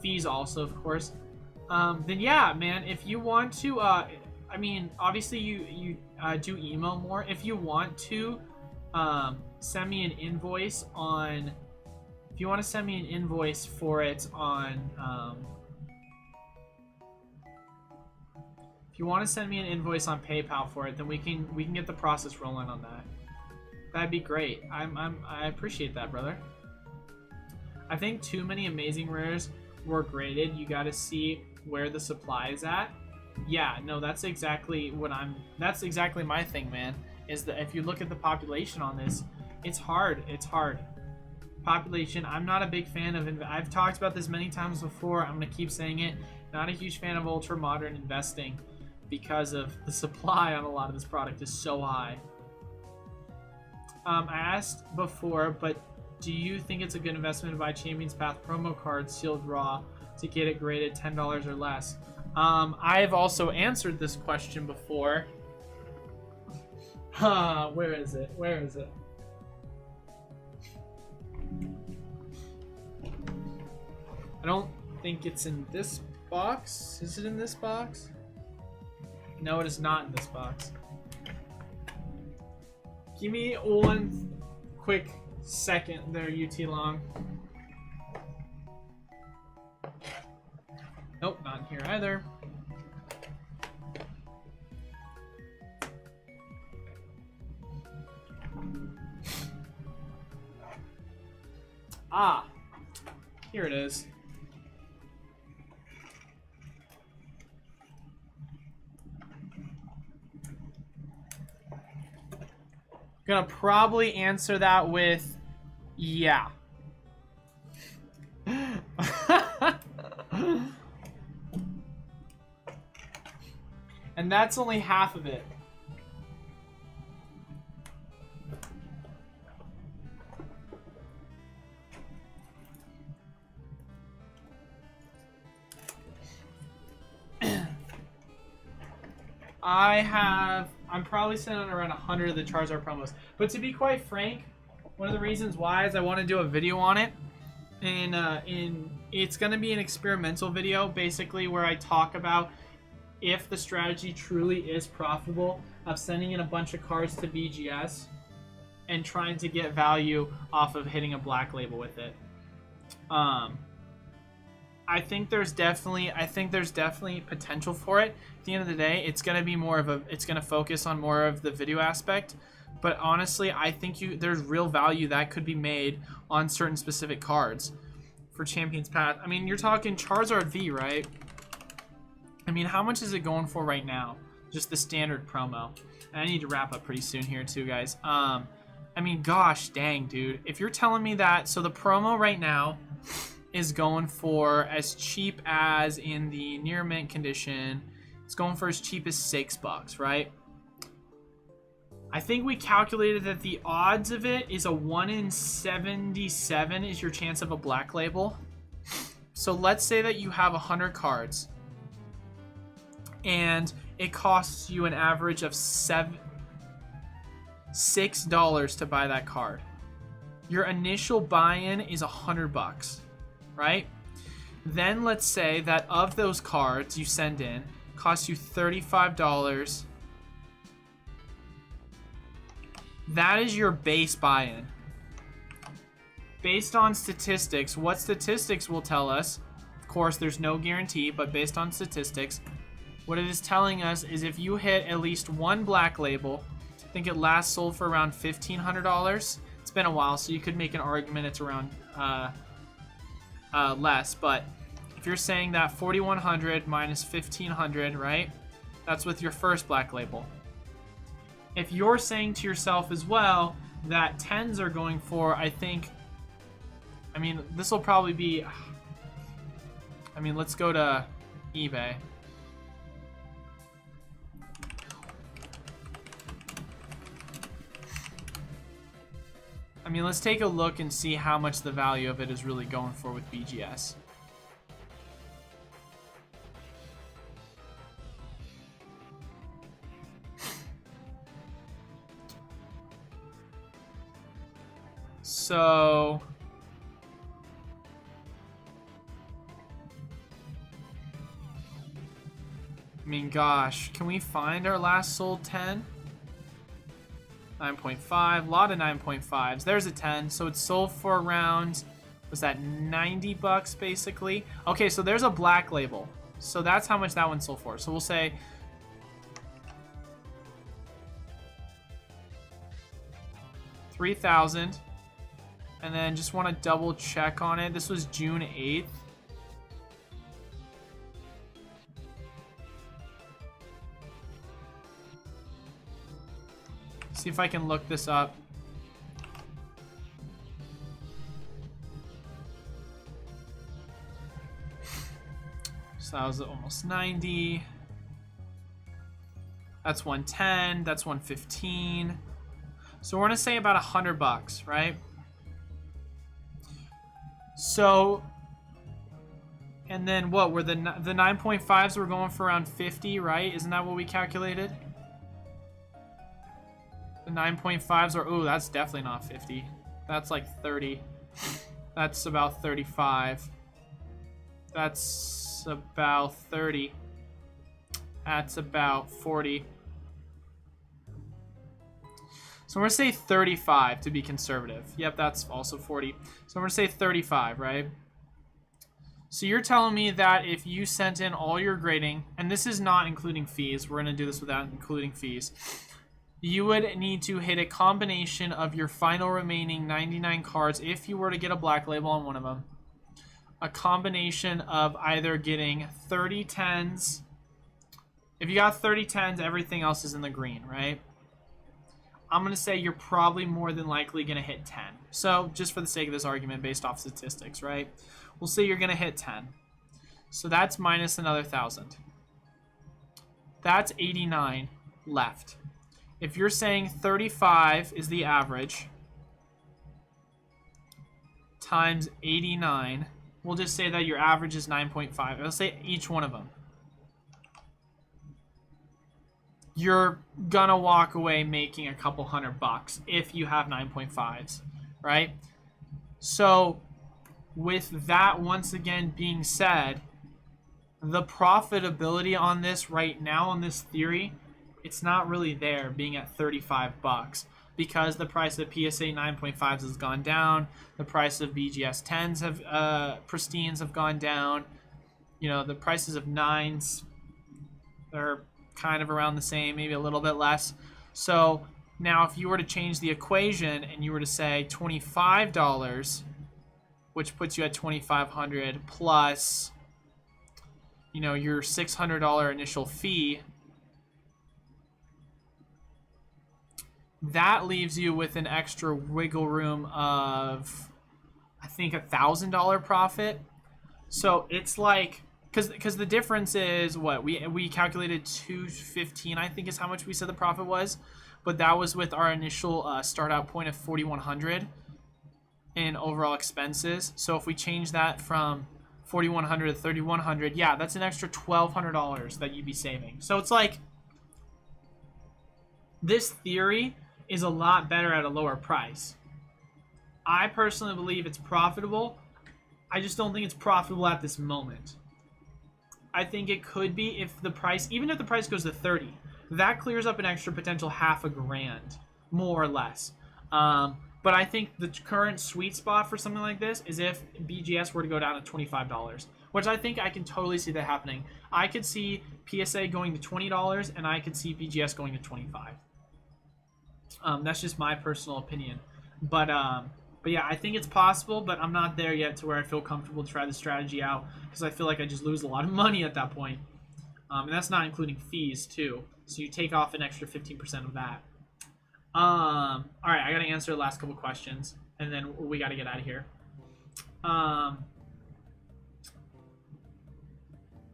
Fees also, of course. Then yeah, man, if you want to, I mean, obviously you do email more. If you want to send me an invoice on, if you want to send me an invoice for it on, if you want to send me an invoice on PayPal for it, then we can get the process rolling on that. That'd be great. I appreciate that, brother. I think too many amazing rares were graded. You got to see where the supply is at. Yeah, no, that's exactly what that's exactly my thing, man, is that if you look at the population on this, it's hard. Population, I'm not a big fan of, I've talked about this many times before, I'm going to keep saying it, not a huge fan of ultra modern investing because of the supply on a lot of this product is so high. I asked before, but do you think it's a good investment to buy Champions Path promo cards sealed raw to get it graded $10 or less? I've also answered this question before. Where is it? I don't think it's in this box. Is it in this box? No, it is not in this box. Give me one quick second there, UT Long. Nope, not here either. Ah, here it is. Gonna probably answer that with yeah. And that's only half of it. I'm probably sitting on around 100 of the Charizard promos. But to be quite frank, one of the reasons why is I want to do a video on it. And it's going to be an experimental video, basically, where I talk about if the strategy truly is profitable of sending in a bunch of cards to BGS and trying to get value off of hitting a black label with it. I think there's definitely potential for it. At the end of the day, it's going to be it's going to focus on more of the video aspect. But honestly, I think there's real value that could be made on certain specific cards for Champions Path. I mean, you're talking Charizard V, right? I mean, how much is it going for right now? Just the standard promo. And I need to wrap up pretty soon here too, guys. I mean, gosh dang, dude. If you're telling me that, so the promo right now is going for as cheap as in the near mint condition. It's going for as cheap as $6, right? I think we calculated that the odds of it is a 1 in 77 is your chance of a black label. So let's say that you have 100 cards and it costs you an average of $6 to buy that card. Your initial buy-in is $100, right? Then let's say that of those cards you send in costs you $35. That is your base buy-in. Based on statistics, what statistics will tell us, of course there's no guarantee, but based on statistics, what it is telling us is if you hit at least one black label, I think it last sold for around $1,500. It's been a while, so you could make an argument it's around less, but if you're saying that 4,100 minus 1,500, right? That's with your first black label. If you're saying to yourself as well that 10s are going for, I mean, this will probably be, I mean, let's go to eBay. I mean, let's take a look and see how much the value of it is really going for with BGS. So, I mean, gosh, can we find our last sold 10? 9.5, a lot of 9.5s. There's a 10, so it's sold for around, was that $90 basically? Okay, so there's a black label. So that's how much that one sold for. So we'll say $3,000. And then just want to double check on it. This was June 8th. See if I can look this up. So that was almost 90. That's 110. That's 115. So we're gonna say about $100, right? So, and then what were the 9.5s were going for around 50, right? Isn't that what we calculated? The 9.5s are, oh, that's definitely not 50. That's like 30. That's about 35. That's about 30. That's about 40. So we're going to say 35 to be conservative. Yep, that's also 40. So we're going to say 35, right? So you're telling me that if you sent in all your grading, and this is not including fees, we're going to do this without including fees, you would need to hit a combination of your final remaining 99 cards if you were to get a black label on one of them. A combination of either getting 30 10s. If you got 30 10s, everything else is in the green, right? I'm going to say you're probably more than likely going to hit 10. So just for the sake of this argument, based off statistics, right? We'll say you're going to hit 10. So that's minus another 1,000. That's 89 left. If you're saying 35 is the average times 89, we'll just say that your average is 9.5. Let's say each one of them. You're gonna walk away making a couple $100 if you have 9.5s, right? So with that once again being said, the profitability on this right now on this theory, it's not really there being at $35 because the price of PSA 9.5s has gone down. The price of BGS 10s have pristines have gone down. You know, the prices of 9s are kind of around the same, maybe a little bit less. So now if you were to change the equation and you were to say $25, which puts you at $2,500 plus, you know, your $600 initial fee, that leaves you with an extra wiggle room of, I think, $1,000 profit. So it's like, because the difference is what we calculated $215, I think is how much we said the profit was. but that was with our initial start out point of 4,100 in overall expenses. So if we change that from 4,100 to 3,100, yeah, that's an extra $1,200 that you'd be saving. So it's like, this theory is a lot better at a lower price. I personally believe it's profitable. I just don't think it's profitable at this moment. I think it could be if the price, even if the price goes to 30, that clears up an extra potential $500,000, more or less. But I think the current sweet spot for something like this is if BGS were to go down to $25, which I think I can totally see that happening. I could see PSA going to $20, and I could see BGS going to $25. That's just my personal opinion. But yeah, I think it's possible, but I'm not there yet to where I feel comfortable to try the strategy out, because I feel like I just lose a lot of money at that point. And that's not including fees, too. So you take off an extra 15% of that. All right, I got to answer the last couple questions, and then we got to get out of here.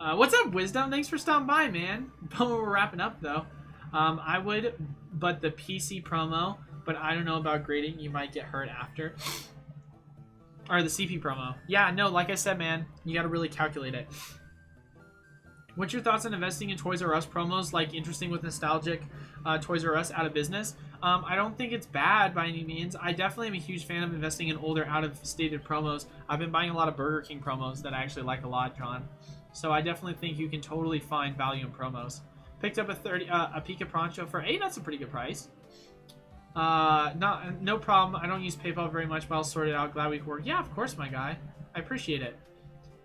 What's up, Wisdom? Thanks for stopping by, man. We're wrapping up, though. I would, but the PC promo, but I don't know about grading. You might get hurt after. Or the CP promo. Yeah, no, like I said, man, you got to really calculate it. What's your thoughts on investing in Toys R Us promos, like interesting with nostalgic Toys R Us out of business? I don't think it's bad by any means. I definitely am a huge fan of investing in older, out-of-stated promos. I've been buying a lot of Burger King promos that I actually like a lot, John. So I definitely think you can totally find value in promos. Picked up a Pika Poncho for, hey, that's a pretty good price. No problem. I don't use PayPal very much, but I'll sort it out. Glad we can work. Yeah, of course, my guy. I appreciate it.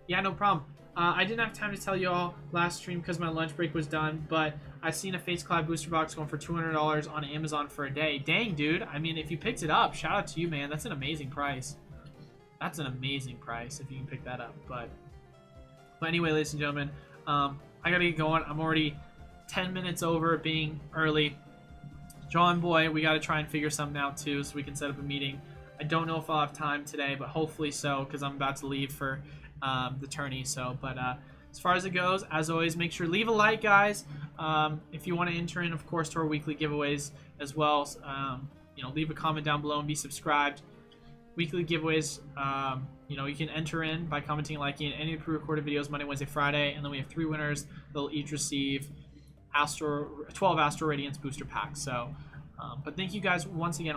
Yeah, no problem. I didn't have time to tell you all last stream because my lunch break was done, but I've seen a Face Cloud booster box going for $200 on Amazon for a day. Dang, dude. I mean, if you picked it up, shout out to you, man. That's an amazing price. That's an amazing price if you can pick that up. But anyway, ladies and gentlemen, I got to get going. I'm already 10 minutes over being early. John Boy, we got to try and figure something out, too, so we can set up a meeting. I don't know if I'll have time today, but hopefully so, because I'm about to leave for the tourney. So, but as far as it goes, as always, make sure leave a like, guys. If you want to enter in, of course, to our weekly giveaways as well, you know, leave a comment down below and be subscribed. Weekly giveaways, you know, you can enter in by commenting and liking any of the pre-recorded videos Monday, Wednesday, Friday, and then we have 3 winners. They'll each receive 12 Astro Radiance booster packs. So, but thank you guys once again.